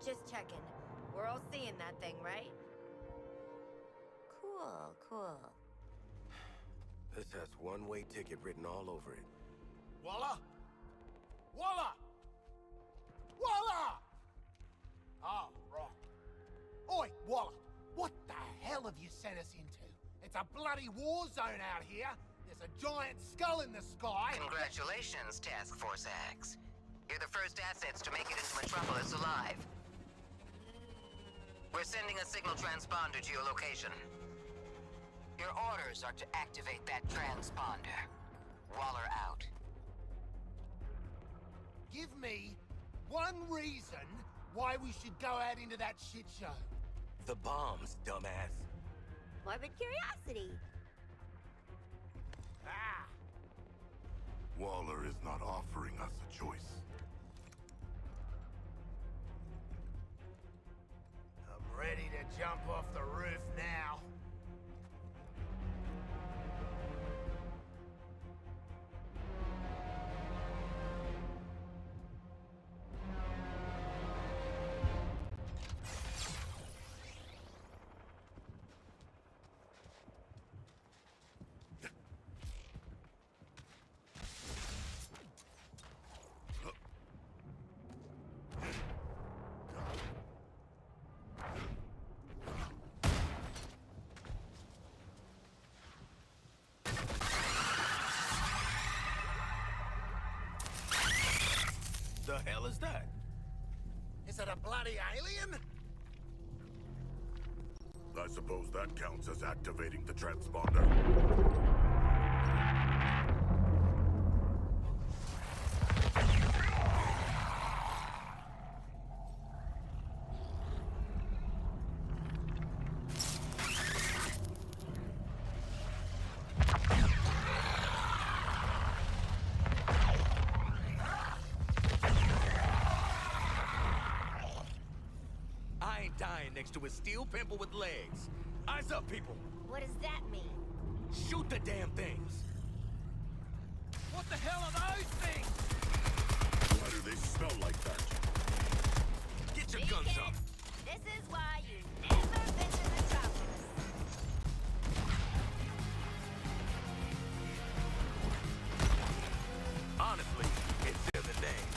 Just checking. We're all seeing that thing, right? Cool. This has one-way ticket written all over it. Walla? Walla! Walla! Oh, right. Oi, Walla, what the hell have you sent us into? It's a bloody war zone out here. There's a giant skull in the sky. Congratulations, Task Force X. You're the first assets to make it into Metropolis alive. We're sending a signal transponder to your location. Your orders are to activate that transponder. Waller out. Give me one reason why we should go out into that shit show. The bombs, dumbass. Morbid curiosity. Ah, Waller is not offering us a choice. I'm ready to jump off the roof now. The hell is that? Is it a bloody alien? I suppose that counts as activating the transponder. I ain't dying next to a steel pimple with legs. Eyes up, people. What does that mean? Shoot the damn things. What the hell are those things? Why do they smell like that? Get your guns Deacon, up. this is why you never visit Metropolis. Honestly, it's in the name.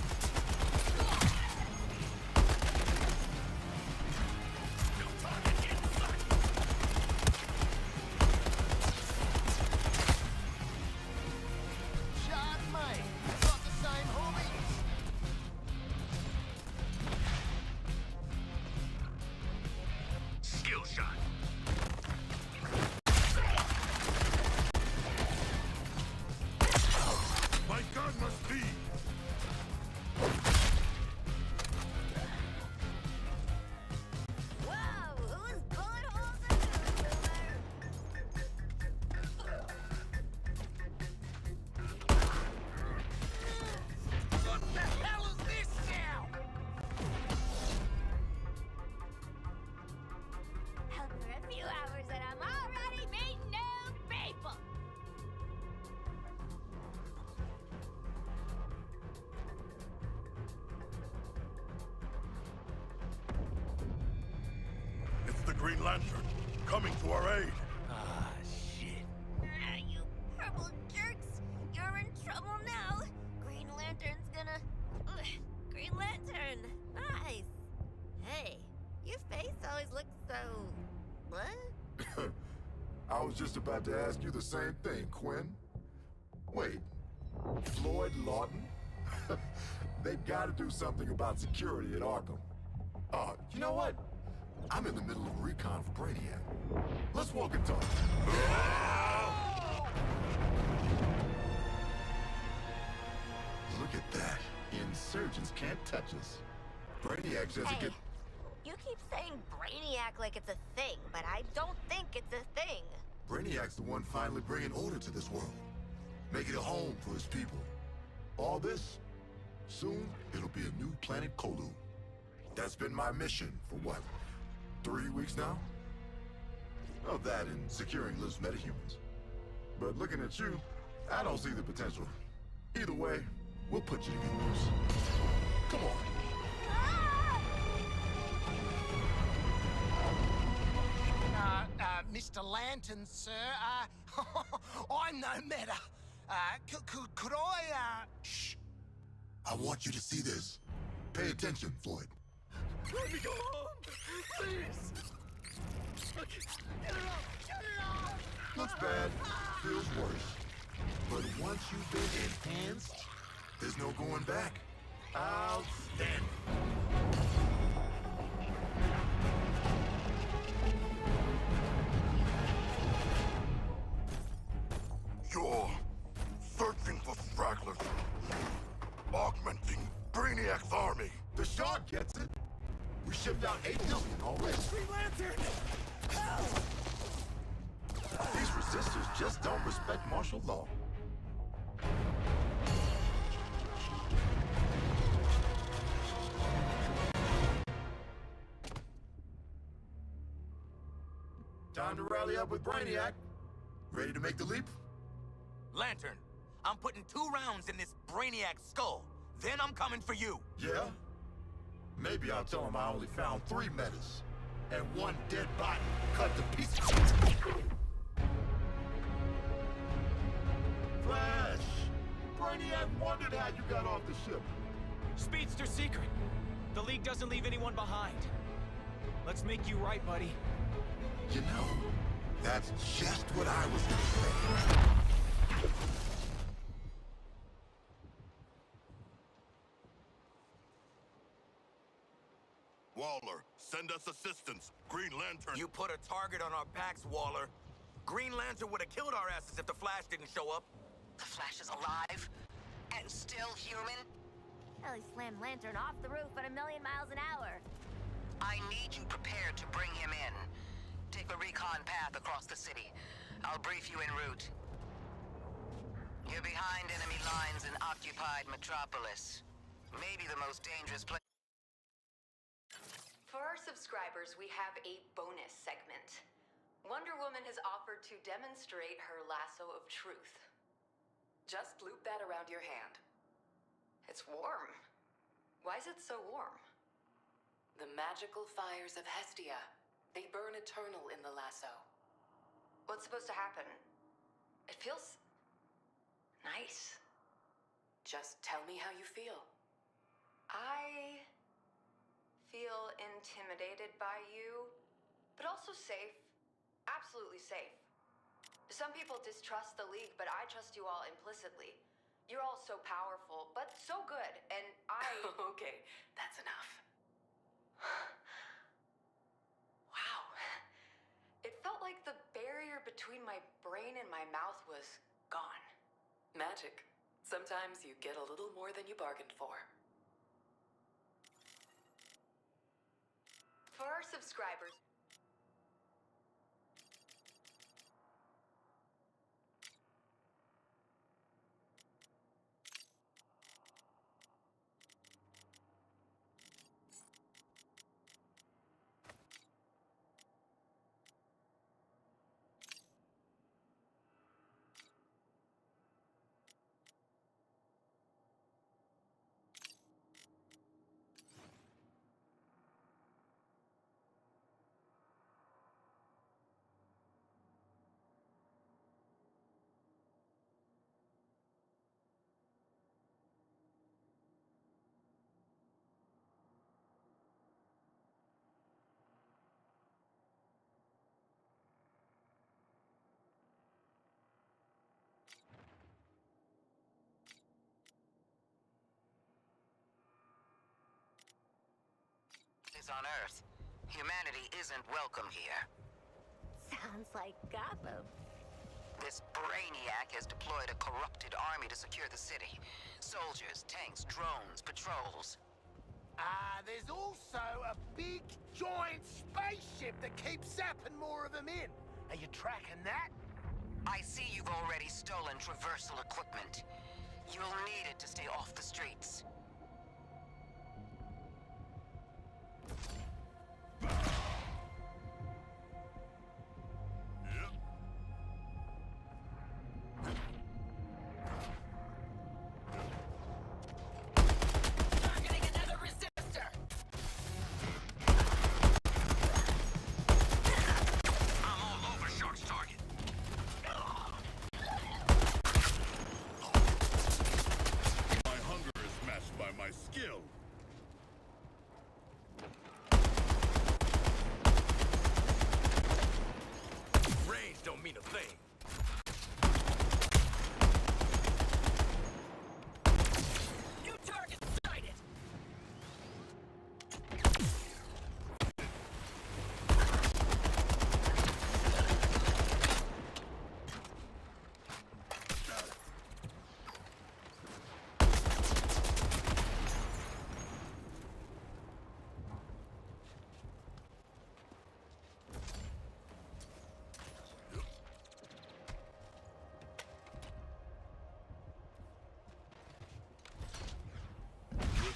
Shot mate. Got the same hobbies. Skill shot. My gun must be! Whoa, whose bullet holes are those, Boomer? What the hell is this now? Out for a few hours and I'm already meeting new people. It's the Green Lantern, coming to our aid. Ah, shit. You purple jerks, you're in trouble now. Green Lantern's gonna... Green Lantern, nice. Hey, your face always looks so... What? I was just about to ask you the same thing, Quinn. Wait, Floyd Lawton? They've got to do something about security at Arkham. You know what? I'm in the middle of a recon for Brainiac. Let's walk and talk. Look at that. Insurgents can't touch us. Brainiac says it Hey, could... you keep saying Brainiac like it's a thing, but I don't think it's a thing. Brainiac's the one finally bringing order to this world. Making a home for his people. All this, soon it'll be a new planet Kolu. That's been my mission for what, 3 weeks now? Of that and securing loose metahumans. But looking at you, I don't see the potential. Either way, we'll put you to good use. Come on. Mr. Lantern, sir, I'm no matter. Could I, shh? I want you to see this. Pay attention, Floyd. Let me go home, please. Okay, get it off! Get it off! Looks bad, feels worse. But once you've been enhanced, there's no going back. Outstanding. You're searching for stragglers. Augmenting Brainiac's army. The Shark gets it. We shipped out 8 million already. Green Lantern! Help! These resistors just don't respect martial law. Time to rally up with Brainiac. Ready to make the leap? Lantern, I'm putting 2 rounds in this Brainiac skull. Then I'm coming for you. Yeah? Maybe I'll tell him I only found 3 metas. And 1 dead body cut to pieces. Flash! Brainiac wondered how you got off the ship. Speedster's secret. The League doesn't leave anyone behind. Let's make you right, buddy. You know, that's just what I was gonna say. Waller, send us assistance. Green Lantern. You put a target on our backs, Waller. Green Lantern would have killed our asses if the Flash didn't show up. The Flash is alive and still human. Hell, he slammed Lantern off the roof at 1,000,000 miles an hour. I need you prepared to bring him in. Take a recon path across the city. I'll brief you en route. You're behind enemy lines in occupied Metropolis. Maybe the most dangerous place. For our subscribers, we have a bonus segment. Wonder Woman has offered to demonstrate her lasso of truth. Just loop that around your hand. It's warm. Why is it so warm? The magical fires of Hestia. They burn eternal in the lasso. What's supposed to happen? It feels nice. Just tell me how you feel. I feel intimidated by you, but also safe. Absolutely safe. Some people distrust the League, but I trust you all implicitly. You're all so powerful, but so good, and I... Okay, that's enough. Wow. It felt like the barrier between my brain and my mouth was gone. Magic. Sometimes you get a little more than you bargained for. For our subscribers... On Earth. Humanity isn't welcome here. Sounds like Gotham. This brainiac has deployed a corrupted army to secure the city. Soldiers, tanks, drones, patrols. There's also a big, giant spaceship that keeps zapping more of them in. Are you tracking that? I see you've already stolen traversal equipment. You'll need it to stay off the streets.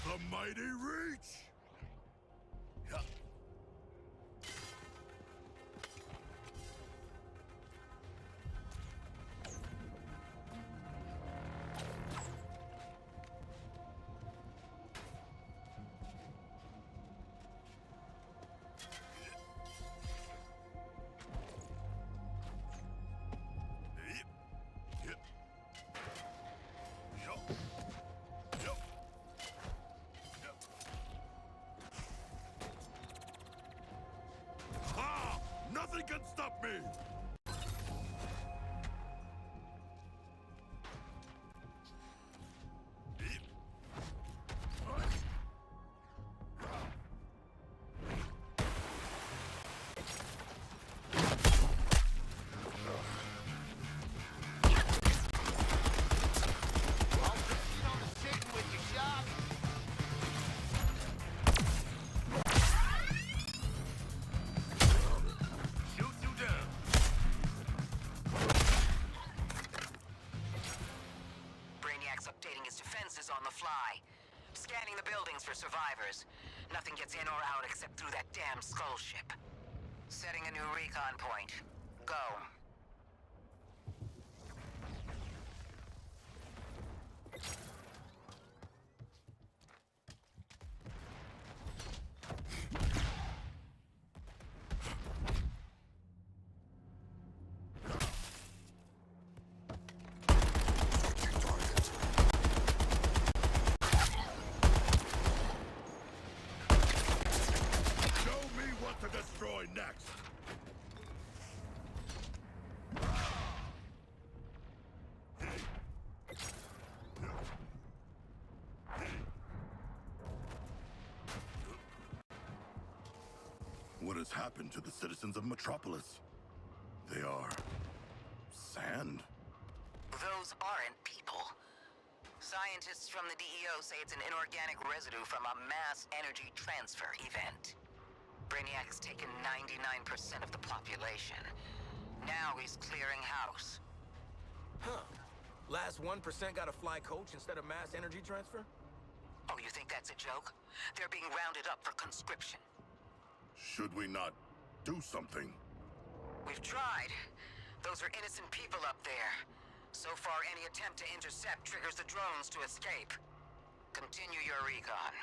The mighty reach! Nothing can stop me! Updating his defenses on the fly. Scanning the buildings for survivors. Nothing gets in or out except through that damn skull ship. Setting a new recon point. Go. Next. What has happened to the citizens of Metropolis? They are sand. Those aren't people. Scientists from the DEO say it's an inorganic residue from a mass energy transfer event. Brainiac's taken 99% of the population. Now he's clearing house. Huh. Last 1% got a fly coach instead of mass energy transfer? Oh, you think that's a joke? They're being rounded up for conscription. Should we not do something? We've tried. Those are innocent people up there. So far, any attempt to intercept triggers the drones to escape. Continue your recon.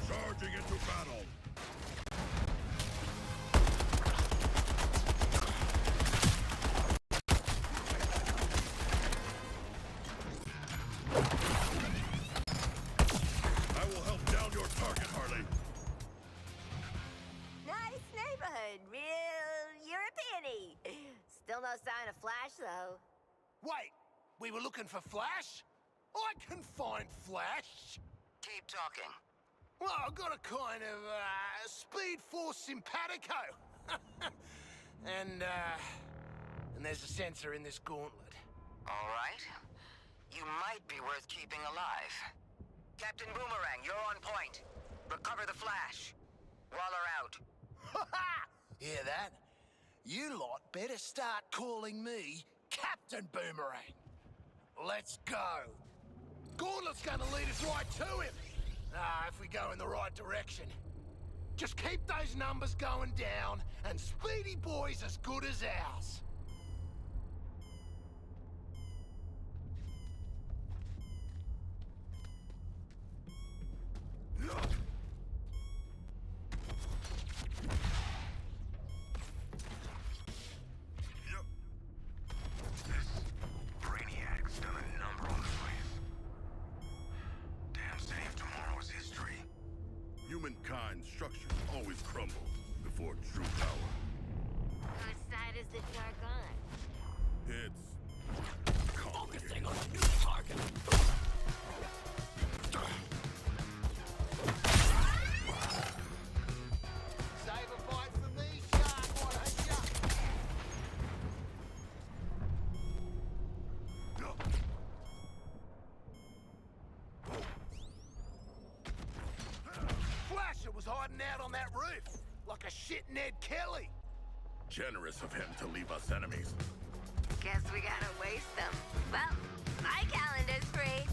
Charging into battle! Still no sign of Flash, though. Wait, we were looking for Flash? I can find Flash. Keep talking. Well, I've got a kind of, Speed Force simpatico. and there's a sensor in this gauntlet. All right. You might be worth keeping alive. Captain Boomerang, you're on point. Recover the Flash. Waller out. Ha ha! Hear that? You lot better start calling me Captain Boomerang. Let's go. Gauntlet's gonna lead us right to him. If we go in the right direction. Just keep those numbers going down, and Speedy Boy's as good as ours. Brainiac's done a number on this place. Damn safe tomorrow is history. Humankind's structures always crumble before true power. Whose side is the dark on? It's complicated. On a new target. Save a bite for me, shark, why don't ya? Flasher was hiding out on that roof, like a shit Ned Kelly. Generous of him to leave us enemies. Guess we gotta waste them. Well, my calendar's free.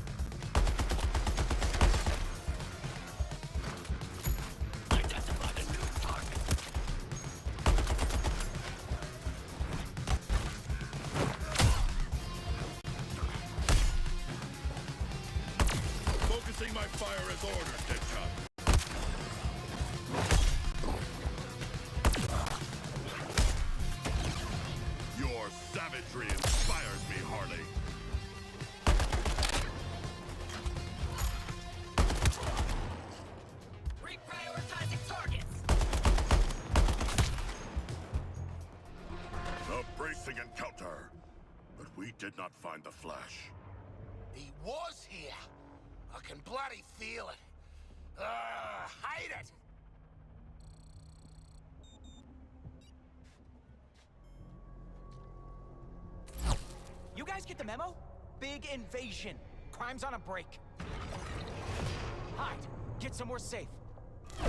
Identify the new target. Focusing my fire as ordered, Deadshot. Your savagery inspires me, Harley. Reprioritizing targets. A bracing encounter. But we did not find the Flash. He was here. I can bloody feel it. Hate it. You guys get the memo? Big invasion. Crime's on a break. Hide. Get somewhere safe.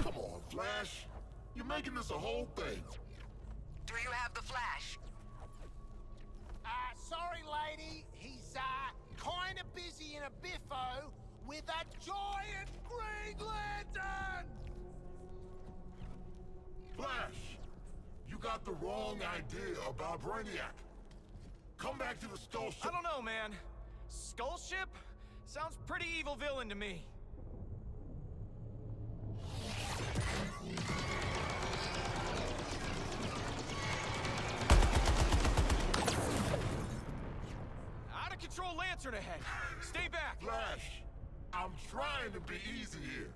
Come on, Flash. You're making this a whole thing. Do you have the Flash? Sorry, lady. He's, kinda busy in a biffo with a giant Green Lantern! Flash, you got the wrong idea about Brainiac. Come back to the Skull Ship. I don't know, man. Skull Ship? Sounds pretty evil villain to me. Out of control lantern ahead. Stay back. Flash, I'm trying to be easy here.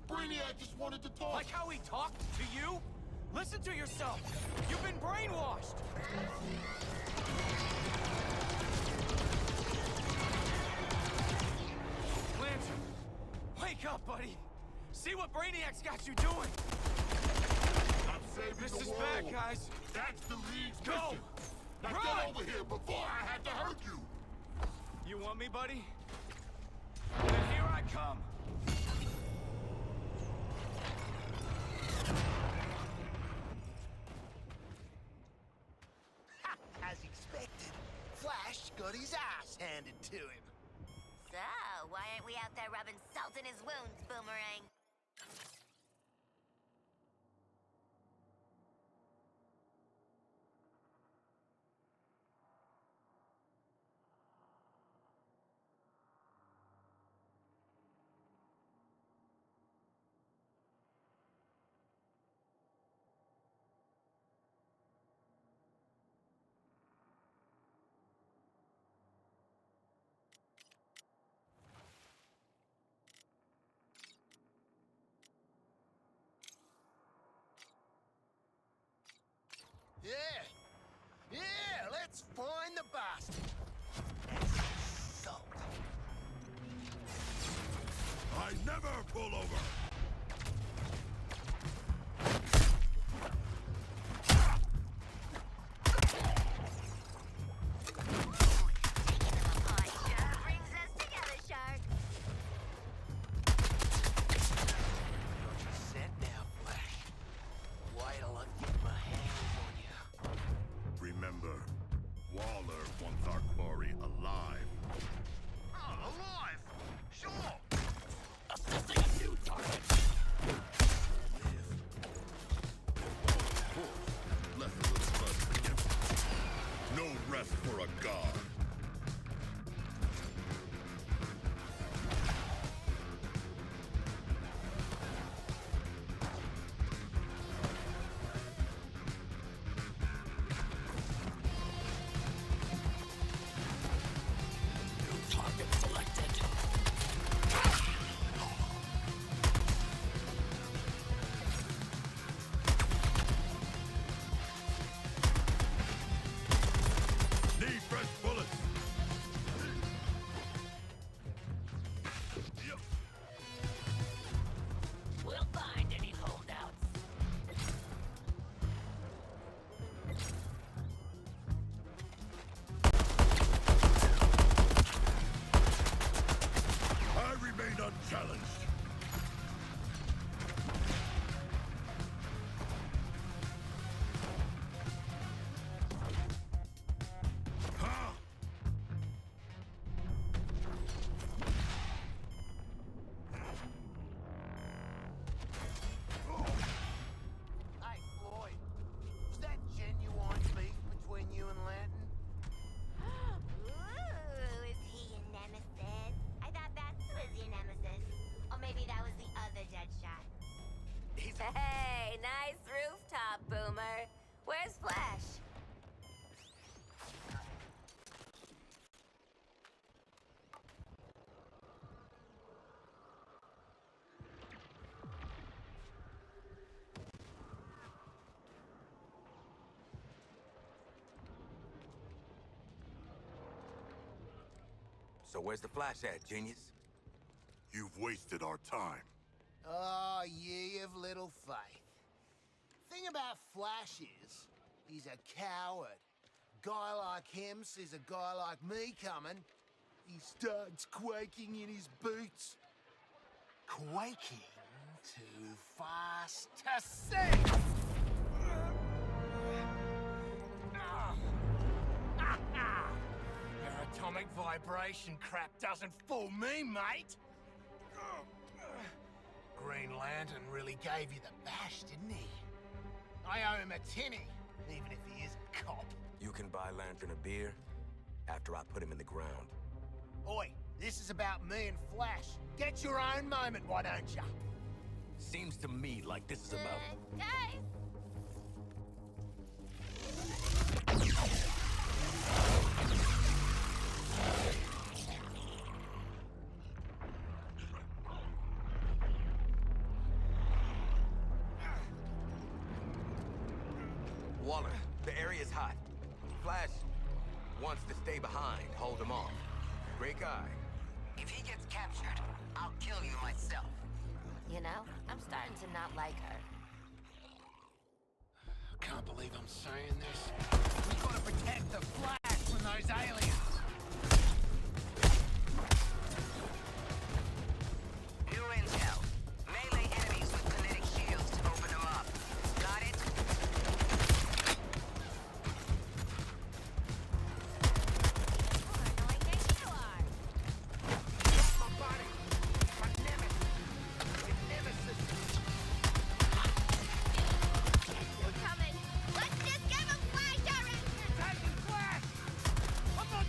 Brainiac just wanted to talk. Like how he talked to you? Listen to yourself. You've been brainwashed. Lantern, wake up, buddy. See what Brainiac's got you doing. I'm saving This the is world. bad, guys. That's the League's Go! mission. Now Run! get over here before I have to hurt you. You want me, buddy? Then here I come. As expected, Flash got his ass handed to him. So, why aren't we out there rubbing salt in his wounds, Boomerang? Pull over! Brings us together, shark. Set now, Flash. Wait till I get my hands on you. Remember, Waller wants our quarry alive. Oh, alive! Sure! Assessing a new target. Left a little further to get. No rest for a god. New target selected. Need fresh bullets. We'll find any holdouts. I remain unchallenged. Ha! Hey, Floyd. Was that genuine beef between you and Lantern? Ooh, is he your nemesis? I thought that was your nemesis. Or maybe that was the other Deadshot. Hey, nice rooftop, Boomer. Where's Flash? So where's the Flash at, genius? You've wasted our time. Oh, ye of little faith. Thing about Flash is, he's a coward. Guy like him sees a guy like me coming, he starts quaking in his boots. Quaking too fast to see! Your atomic vibration crap doesn't fool me, mate! Green Lantern really gave you the bash, didn't he? I owe him a tinny, even if he is a cop. You can buy Lantern a beer after I put him in the ground. Oi, this is about me and Flash. Get your own moment, why don't ya? Seems to me like this is about... Guys! Waller, the area's hot. Flash wants to stay behind, hold him off. Great guy. If he gets captured, I'll kill you myself. You know, I'm starting to not like her. I can't believe I'm saying this. We've got to protect the Flash from those aliens. New intel. Melee enemies with kinetic shields to open them up. Got it? More annoying than you are. My buddy, my nemesis. We're coming. Let's just give him Flash already. Taking Flash! I'm not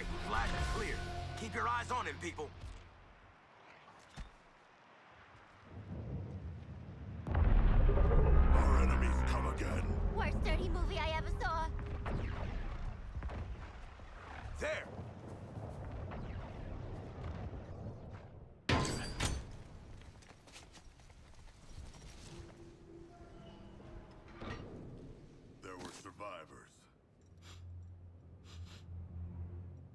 right, flash is clear. Keep your eyes on him, people. Our enemies come again. Worst dirty movie I ever saw. There! There were survivors.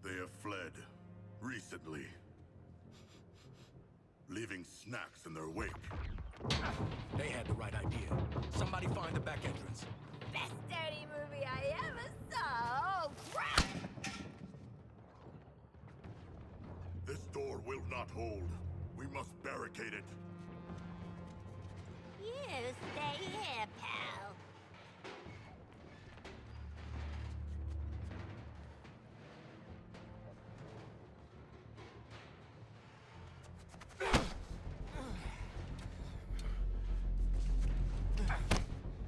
They have fled recently, leaving snacks in their wake. They had the right idea. Somebody find the back entrance. Best dirty movie I ever saw. Oh, crap! This door will not hold. We must barricade it. You stay here, pal.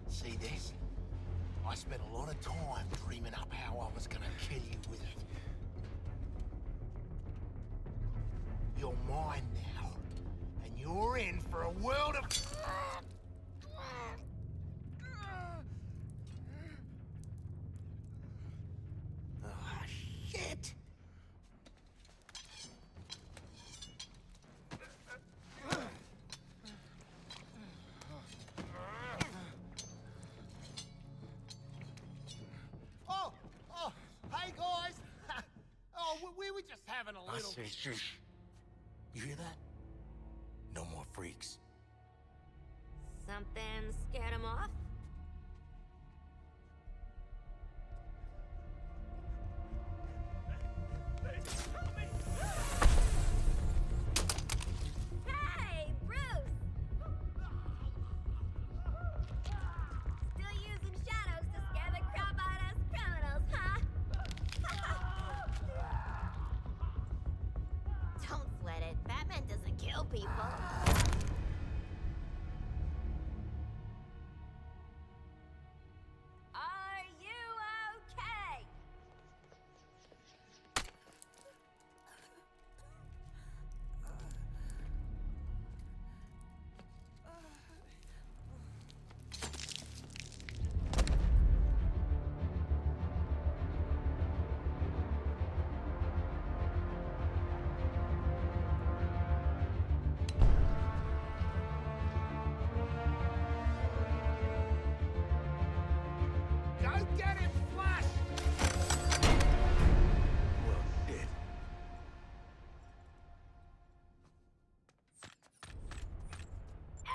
See this? I spent a lot of time dreaming up how I was gonna kill you with it. You're mine now, and you're in for a world of... Ah, shit! Oh, hey guys! We were just having a I little... say shush. You hear that? No more freaks. Something scared him off? Hey, Bruce! Still using shadows to scare the crap out of us criminals, huh? Don't sweat it. Batman doesn't kill people. Are you okay? Go get him, Flash! Well, shit.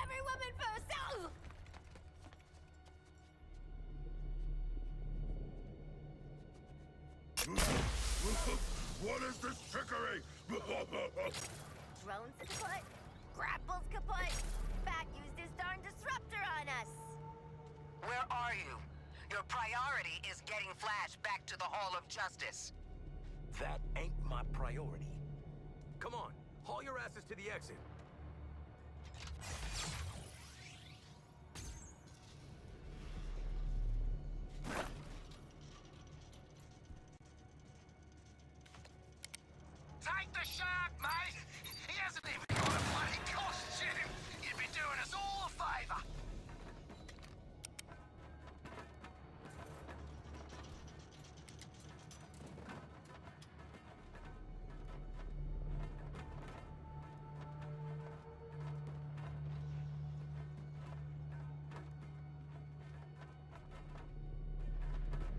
Every woman for herself! What is this trickery? Drones kaput, grapples kaput. Back used his darn disruptor on us. Where are you? Your priority is getting Flash back to the Hall of Justice. That ain't my priority. Come on, haul your asses to the exit. Take the shark, mate! He hasn't even got a bloody costume! You'd be doing us all a favour!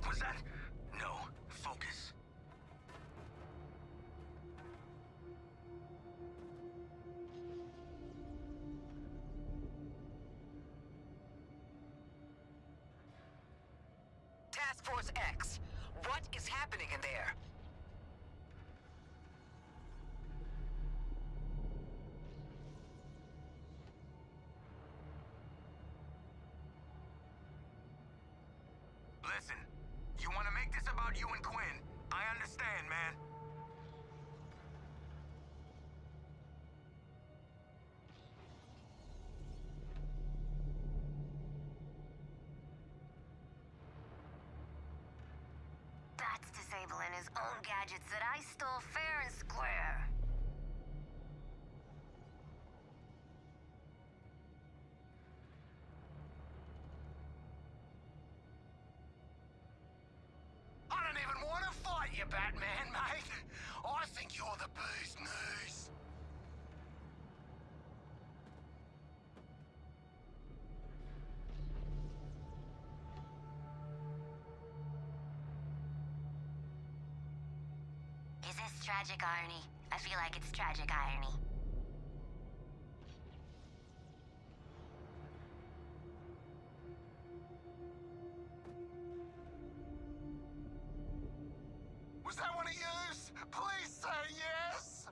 Was that? No. Focus. Task Force X, what is happening in there? Listen, you want to make this about you and Quinn? I understand, man. That's disabling his own gadget. gadgets that I stole fair and square. I don't even want to fight you, Batman, mate. I think you're the bee's knees. Is this tragic irony? I feel like it's tragic irony. Was that one of yours? Please say yes!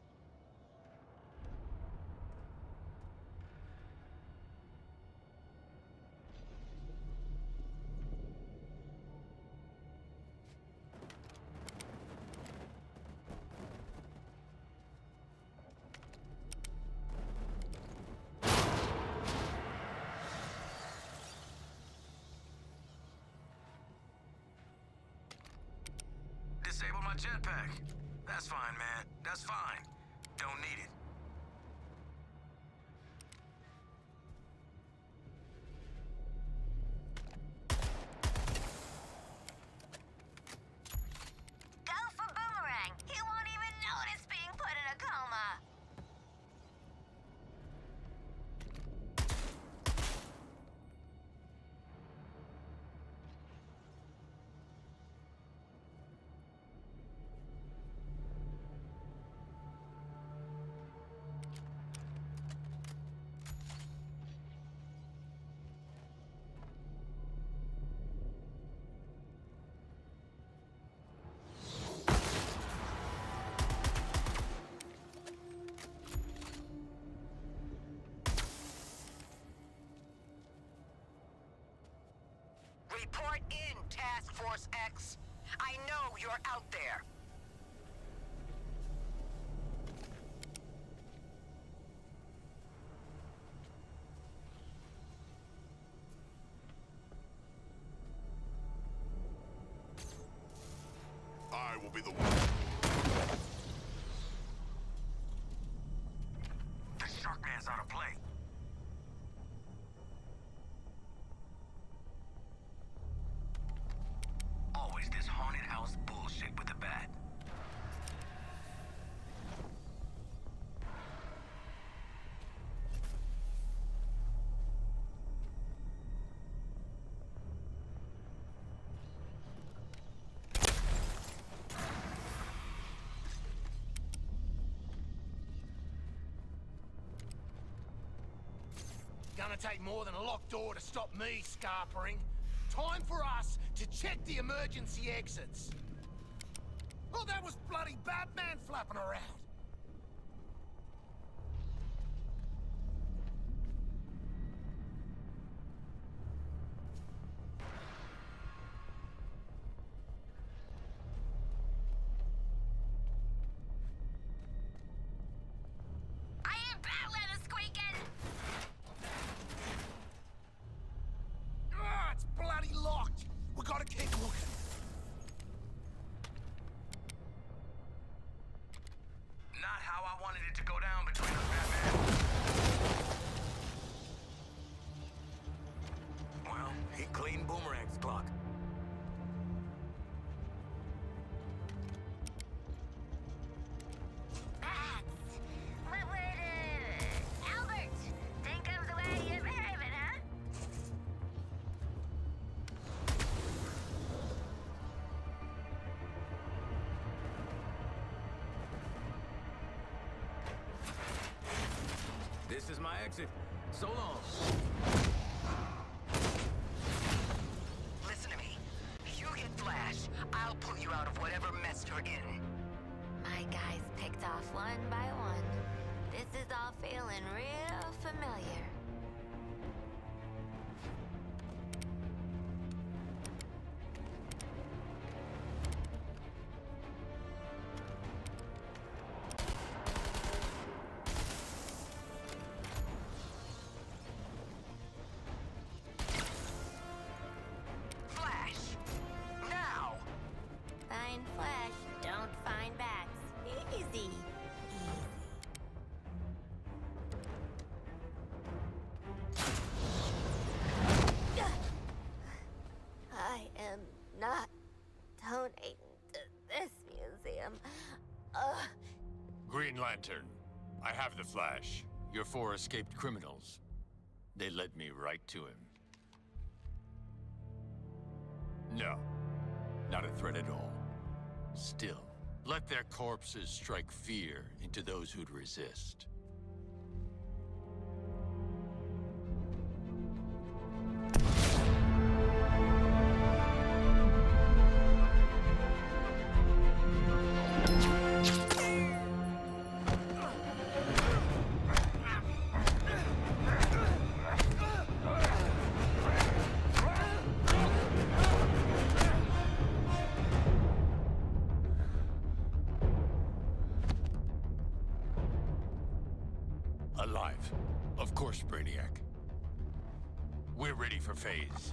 Disable my jetpack. That's fine, man. That's fine. Don't need it. Go for Boomerang! He won't even notice being put in a coma! Report in, Task Force X. I know you're out there. I will be the one. The Sharkman's out of play. Always this haunted house bullshit with the bat. Gonna take more than a locked door to stop me scarpering. Time for us to check the emergency exits. Oh, that was bloody Batman flapping around. I hear bat leather squeaking! Ah, it's bloody locked. We gotta keep looking. Not how I wanted it to go down between us, Batman. Well, he cleaned Boomerang's clock. Bats! What would, Albert think of the way you're behaving, huh? This is my exit. So long. Listen to me. You get Flash, I'll pull you out of whatever mess you're in. My guys picked off one by one. This is all feeling real familiar. Lantern. I have the flash. Your 4 escaped criminals. They led me right to him. No, not a threat at all. Still, let their corpses strike fear into those who'd resist. Alive. Of course, Brainiac. We're ready for phase.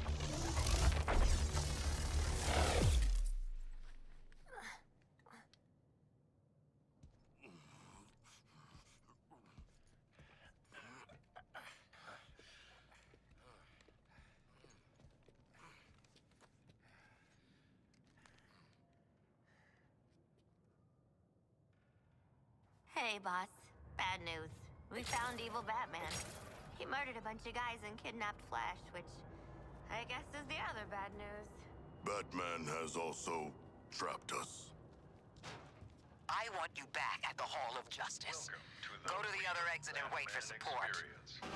Hey, boss. Bad news. We found evil Batman. He murdered a bunch of guys and kidnapped Flash, which I guess is the other bad news. Batman has also trapped us. I want you back at the Hall of Justice. Go to the other exit and wait for support.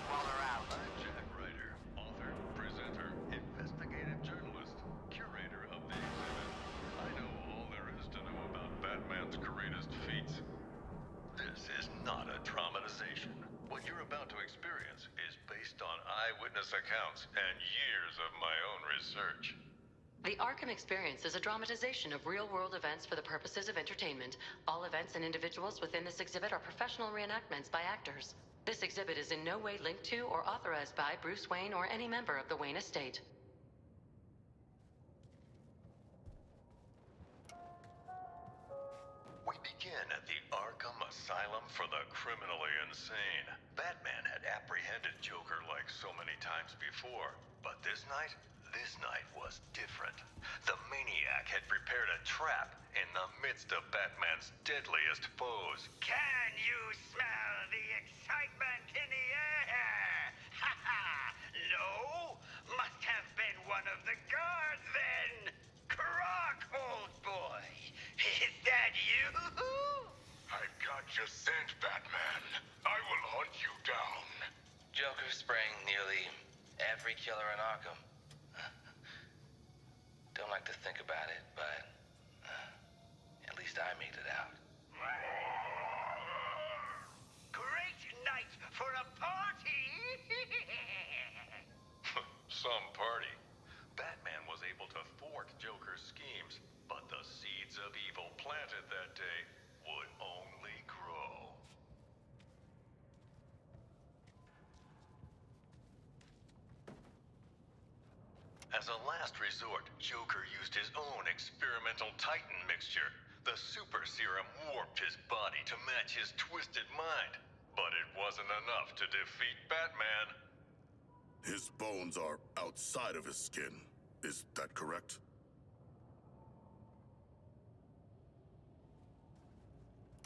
While they're out. I'm Jack Ryder, author, presenter, investigative journalist, curator of the exhibit. I know all there is to know about Batman's greatest feats. This is not a dramatization. What you're about to experience is based on eyewitness accounts and years of my own research. The Arkham Experience is a dramatization of real-world events for the purposes of entertainment. All events and individuals within this exhibit are professional reenactments by actors. This exhibit is in no way linked to or authorized by Bruce Wayne or any member of the Wayne estate. We begin at the Arkham Asylum for the criminally insane. Batman had apprehended Joker like so many times before, but this night was different. The maniac had prepared a trap in the midst of Batman's deadliest foes. Can you smell the excitement in the air? Ha ha! No? Must have been one of the guards then! Croc, old boy! Is that you? I've got your scent, Batman. I will hunt you down. Joker sprang nearly every killer in Arkham. Don't like to think about it, but at least I made it out. Great night for a party! Some party. Batman was able to thwart Joker's schemes, but the seeds of evil planted that day would only grow. As a last resort, Joker used his own experimental Titan mixture. The super serum warped his body to match his twisted mind. But it wasn't enough to defeat Batman. His bones are outside of his skin. Is that correct?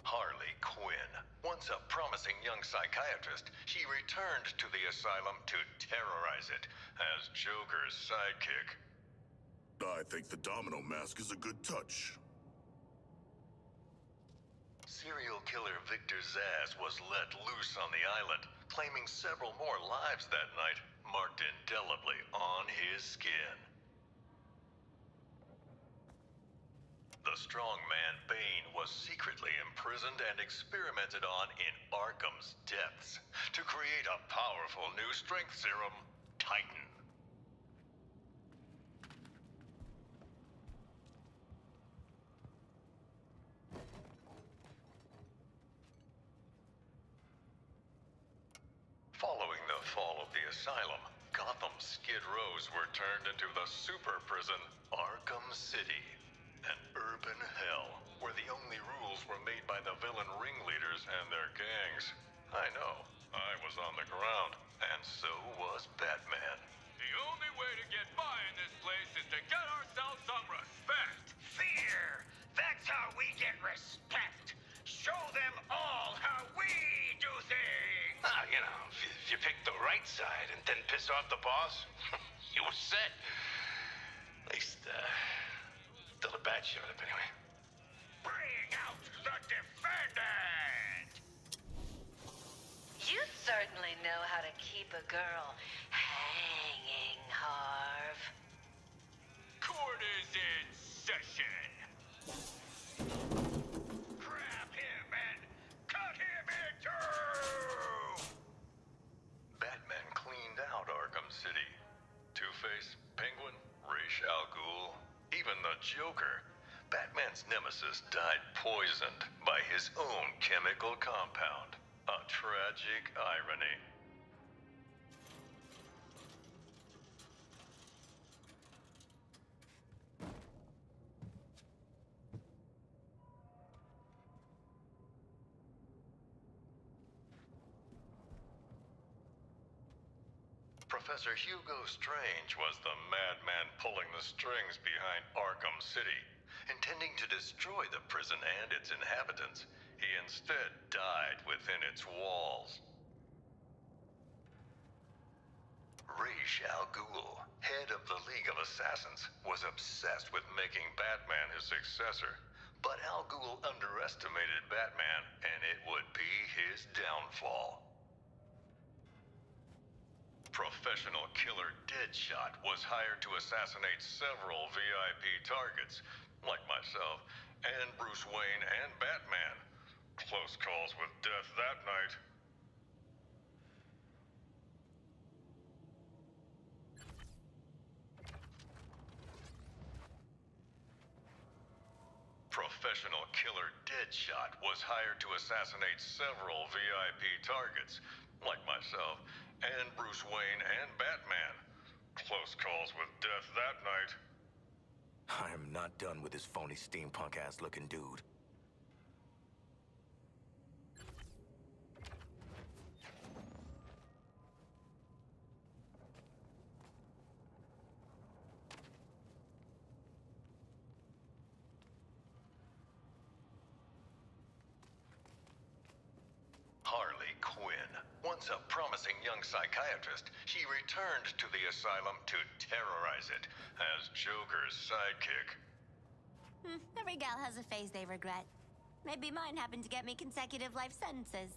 Harley Quinn. Once a promising young psychiatrist, she returned to the asylum to terrorize it as Joker's sidekick. I think the domino mask is a good touch. Serial killer Victor Zsasz was let loose on the island, claiming several more lives that night, marked indelibly on his skin. The strongman Bane was secretly imprisoned and experimented on in Arkham's depths to create a powerful new strength serum, Titan. Following the fall of the asylum, Gotham's Skid Rows were turned into the super prison, Arkham City. An urban hell, where the only rules were made by the villain ringleaders and their gangs. I know, I was on the ground, and so was Batman. The only way to get by in this place is to get ourselves some respect. Fear! That's how we get respect! Show them all how right side and then piss off the boss, you were set. At least, till the bat showed up anyway. Bring out the defendant! You certainly know how to keep a girl hanging, Harv. Court is in session. Grab him and cut him in two! Batman cleaned out Arkham City. Two-Face, Penguin, Ra's al Ghul, even the Joker. Batman's nemesis died poisoned by his own chemical compound. A tragic irony. Professor Hugo Strange was the madman pulling the strings behind Arkham City. Intending to destroy the prison and its inhabitants, he instead died within its walls. Ra's al Ghul, head of the League of Assassins, was obsessed with making Batman his successor. But Al Ghul underestimated Batman, and it would be his downfall. Professional killer Deadshot was hired to assassinate several VIP targets, like myself, and Bruce Wayne and Batman. Close calls with death that night. Professional killer Deadshot was hired to assassinate several VIP targets, like myself, and Bruce Wayne and Batman. Close calls with death that night. I am not done with this phony steampunk-ass looking dude. Harley Quinn. Once a promising young psychiatrist, she returned to the asylum to terrorize it as Joker's sidekick. Every gal has a phase they regret. Maybe mine happened to get me consecutive life sentences.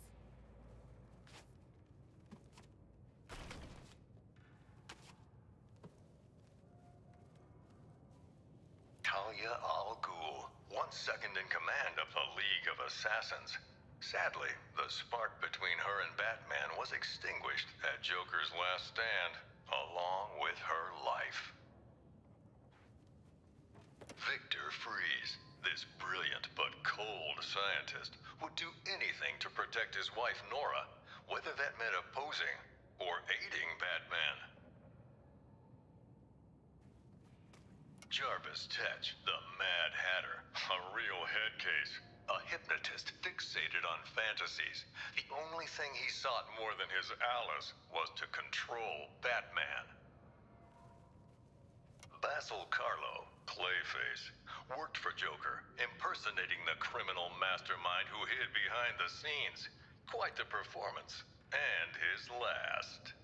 Talia al Ghul, once second in command of the League of Assassins. Sadly, the spark between her and Batman was extinguished at Joker's last stand, along with her life. Victor Freeze, this brilliant but cold scientist, would do anything to protect his wife Nora, whether that meant opposing or aiding Batman. Jarvis Tetch, the Mad Hatter, a real head case. A hypnotist fixated on fantasies. The only thing he sought more than his Alice was to control Batman. Basil Carlo, Clayface, worked for Joker, impersonating the criminal mastermind who hid behind the scenes. Quite the performance. And his last.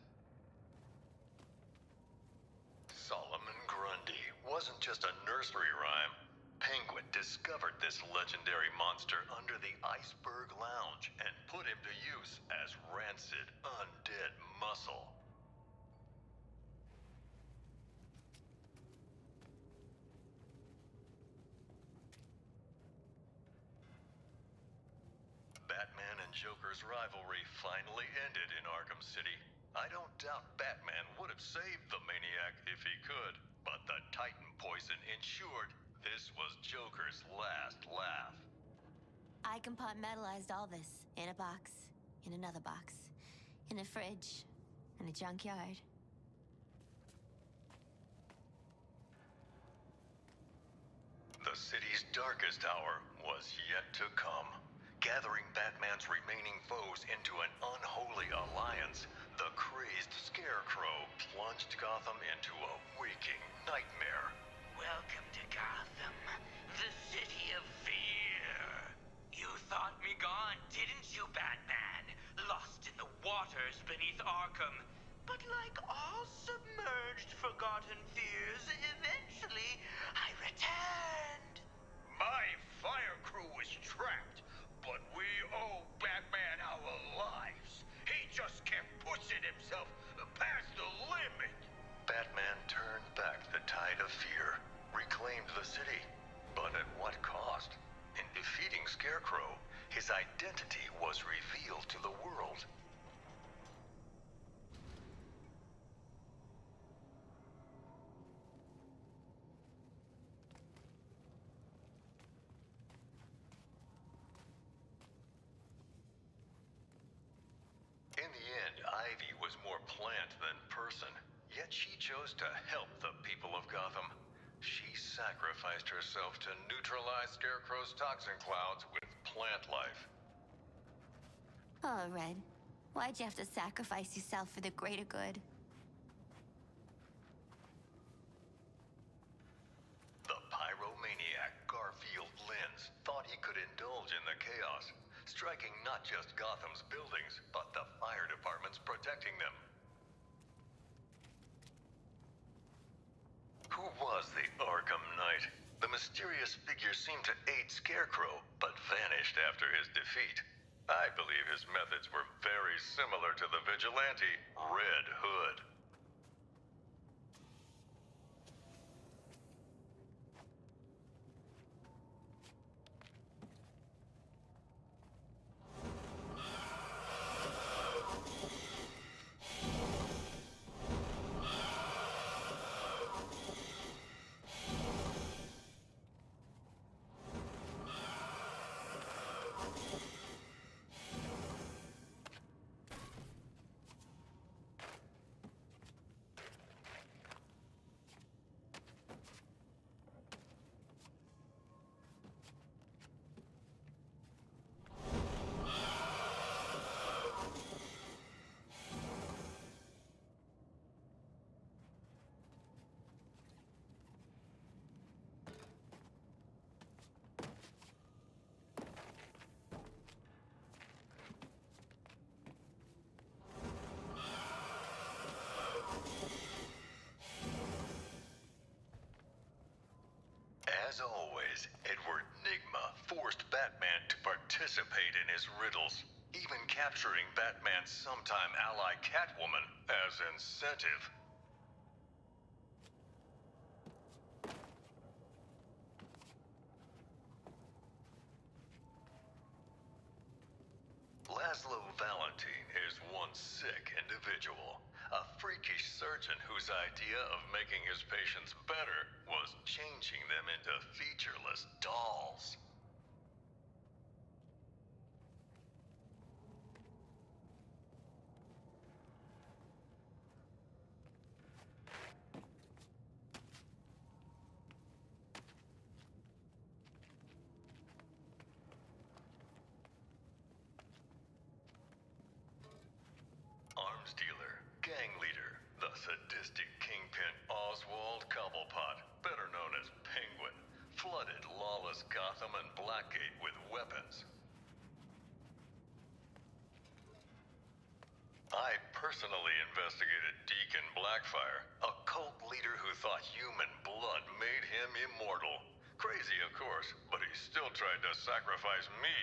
Solomon Grundy wasn't just a nursery rhyme. Penguin discovered this legendary monster under the Iceberg Lounge and put him to use as rancid, undead muscle. Batman and Joker's rivalry finally ended in Arkham City. I don't doubt Batman would have saved the maniac if he could, but the Titan poison ensured this was Joker's last laugh. I compartmentalized all this in a box, in another box, in a fridge, in a junkyard. The city's darkest hour was yet to come. Gathering Batman's remaining foes into an unholy alliance, the crazed Scarecrow plunged Gotham into a waking nightmare. Welcome to Gotham, the city of fear. You thought me gone, didn't you, Batman? Lost in the waters beneath Arkham. But like all submerged, forgotten fears, eventually I returned. My fire crew was trapped, but we owe Batman our lives. He just kept pushing himself past the limit. Batman turned back the tide of fear, reclaimed the city. But at what cost? In defeating Scarecrow, his identity was revealed to the world. In the end, Ivy was more plant than person, yet she chose to help the people of Gotham. She sacrificed herself to neutralize Scarecrow's toxin clouds with plant life. Oh, Red. Why'd you have to sacrifice yourself for the greater good? The pyromaniac Garfield Lynns thought he could indulge in the chaos, striking not just Gotham's buildings, but the fire departments protecting them. Who was the Arkham Knight? The mysterious figure seemed to aid Scarecrow, but vanished after his defeat. I believe his methods were very similar to the vigilante Red Hood. As always, Edward Nygma forced Batman to participate in his riddles, even capturing Batman's sometime ally Catwoman as incentive. Laszlo Valentine is one sick individual. A freakish surgeon whose idea of making his patients better was changing them into featureless dolls. Arms dealer, gang leader, the sadistic kingpin Oswald Cobblepot, better known as Penguin, flooded lawless Gotham and Blackgate with weapons. I personally investigated Deacon Blackfire, a cult leader who thought human blood made him immortal. Crazy, of course, but he still tried to sacrifice me.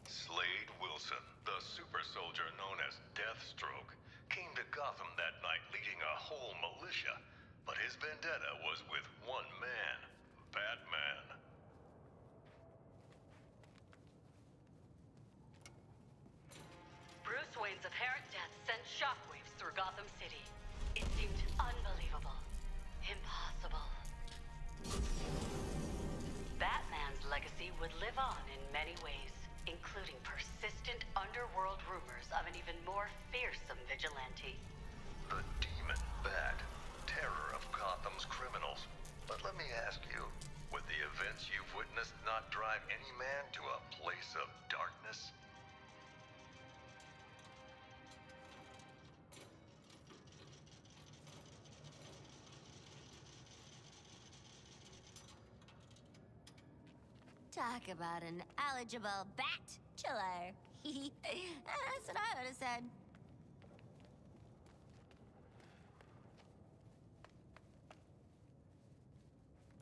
Slade Wilson, the super soldier known as Deathstroke, came to Gotham that night leading a whole militia, but his vendetta was with one man, Batman. Bruce Wayne's apparent death sent shockwaves through Gotham City. It seemed unbelievable. Impossible. Batman's legacy would live on in many ways, including persistent underworld rumors of an even more fearsome vigilante. The demon Bat, terror of Gotham's criminals. But let me ask you, would the events you've witnessed not drive any man to a place of darkness? Talk about an eligible bachelor. That's what I would have said.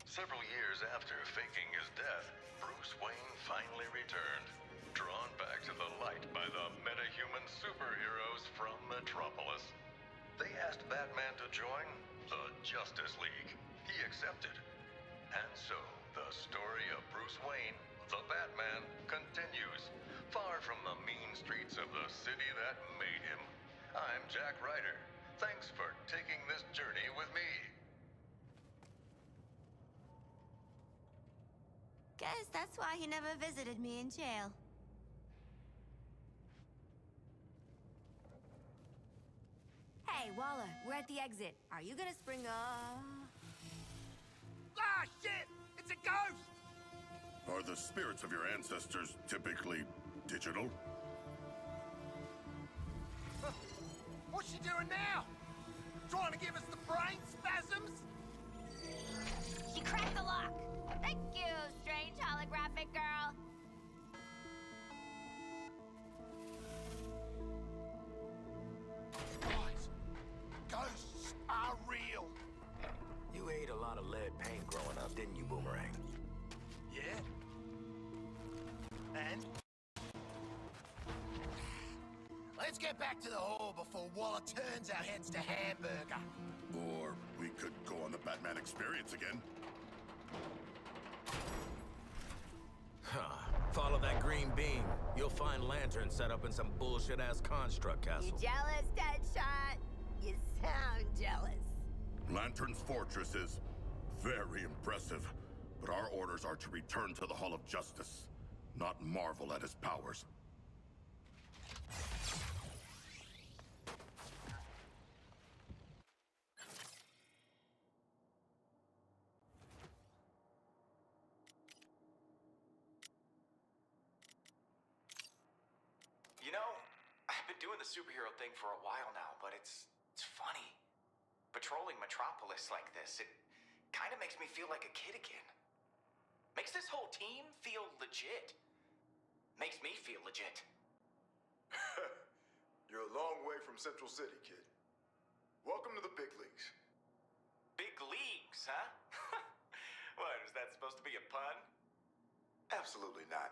Several years after faking his death, Bruce Wayne finally returned, drawn back to the light by the metahuman superheroes from Metropolis. They asked Batman to join the Justice League. He accepted. And so, the story of Bruce Wayne, the Batman, continues, far from the mean streets of the city that made him. I'm Jack Ryder. Thanks for taking this journey with me. Guess that's why he never visited me in jail. Hey, Waller, we're at the exit. Are you gonna spring Ah, shit! It's a ghost! Are the spirits of your ancestors typically digital? What's she doing now? Trying to give us the brain spasms? She cracked the lock. Thank you, strange holographic girl. Guys, ghosts are real. You ate a lot of lead paint growing up, didn't you, Boomerang? Yeah? And? Let's get back to the hall before Waller turns our heads to hamburger. Or we could go on the Batman experience again. Huh. Follow that green beam. You'll find lanterns set up in some bullshit-ass construct castle. You jealous, Deadshot? You sound jealous. Lantern's fortress is very impressive, but our orders are to return to the Hall of Justice, not marvel at his powers. You know, I've been doing the superhero thing for a while now, but it's funny. Patrolling Metropolis like this, it kind of makes me feel like a kid again. Makes this whole team feel legit. Makes me feel legit. You're a long way from Central City, kid. Welcome to the big leagues. Big leagues, huh? What, is that supposed to be a pun? Absolutely not.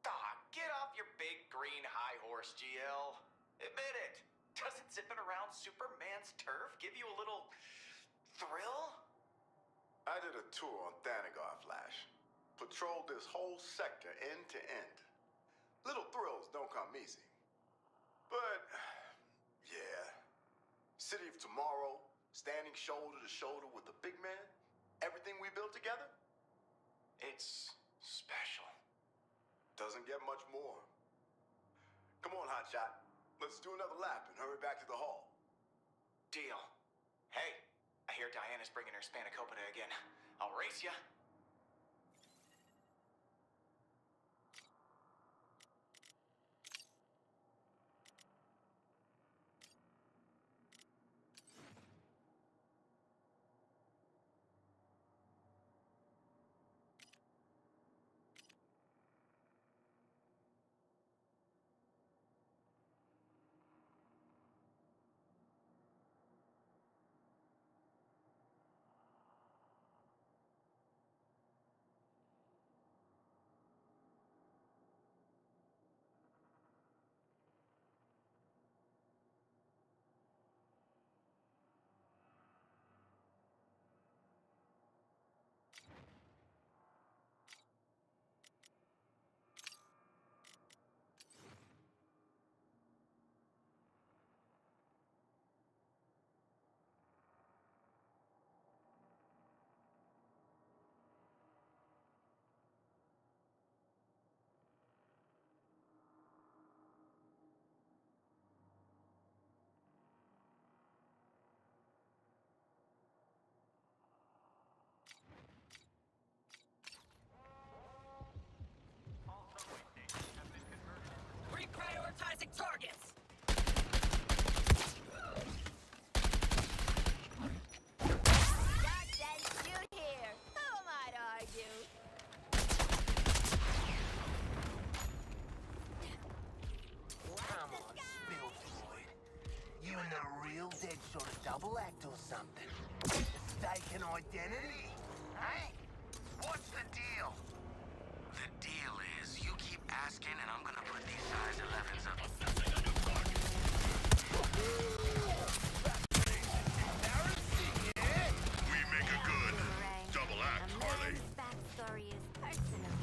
Aw, get off your big green high horse, GL. Admit it. Doesn't zipping around Superman's turf give you a little thrill? I did a tour on Thanagar, Flash. Patrolled this whole sector end to end. Little thrills don't come easy. But, yeah. City of Tomorrow, standing shoulder to shoulder with the big man, everything we built together, it's special. Doesn't get much more. Come on, Hotshot. Let's do another lap and hurry back to the hall. Deal. Hey, I hear Diana's bringing her spanakopita again. I'll race ya. a real dead sort of double act or something? Mistaken identity? Hey? What's the deal? The deal is, you keep asking, and I'm gonna put these size 11s up. We make a good double act, Harley. Man's backstory is personal,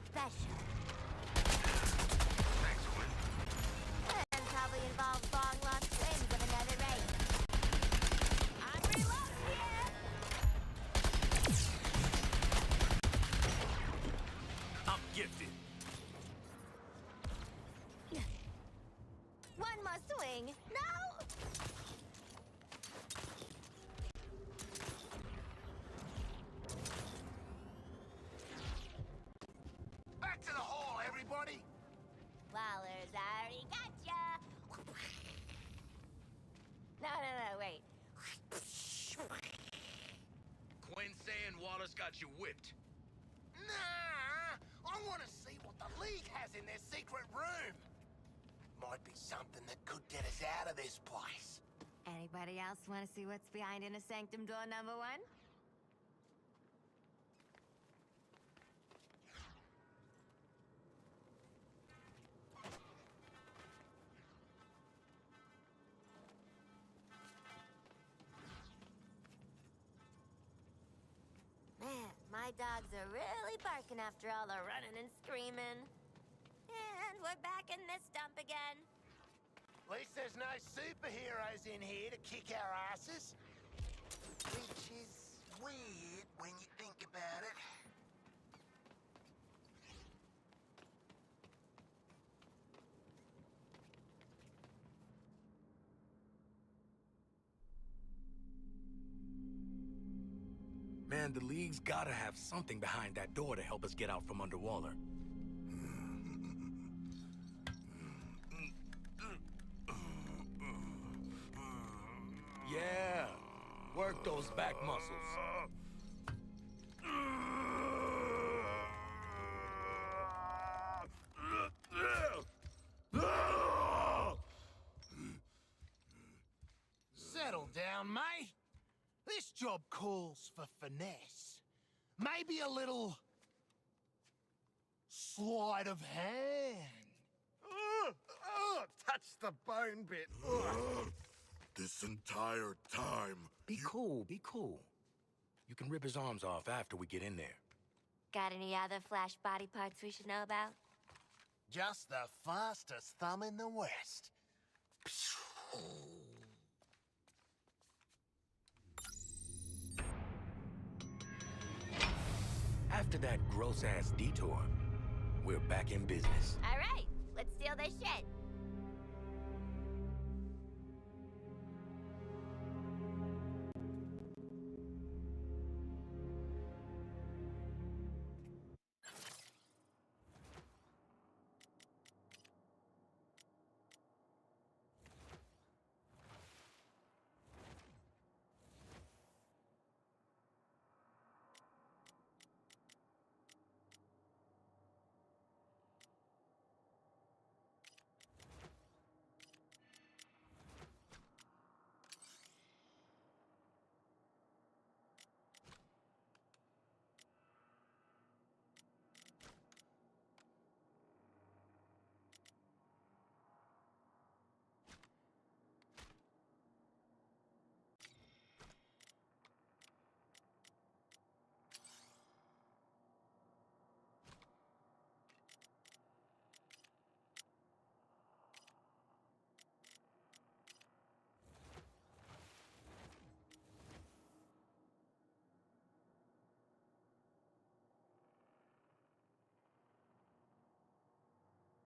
special, Thanks, Gwen. and probably involves long-lost twins of another race. I'm reloaded here! I'm gifted. One more swing. No! Back to the hall, everybody! Waller's already gotcha! No, wait. Quinn saying Wallace got you whipped. Nah! I want to see what the League has in their secret room! Might be something that could get us out of this place. Anybody else want to see what's behind Inner Sanctum door number 1? Man, my dogs are really barking after all the running and screaming. And we're back in this dump again. At least there's no superheroes in here to kick our asses. Which is weird when you think about it. Man, the League's gotta have something behind that door to help us get out from under Waller. Yeah, work those back muscles. Settle down, mate. This job calls for finesse. Maybe a little sleight of hand. Touch the bone bit. This entire time. Be cool, be cool. You can rip his arms off after we get in there. Got any other Flash body parts we should know about? Just the fastest thumb in the West. After that gross-ass detour, we're back in business. All right, let's steal this shit.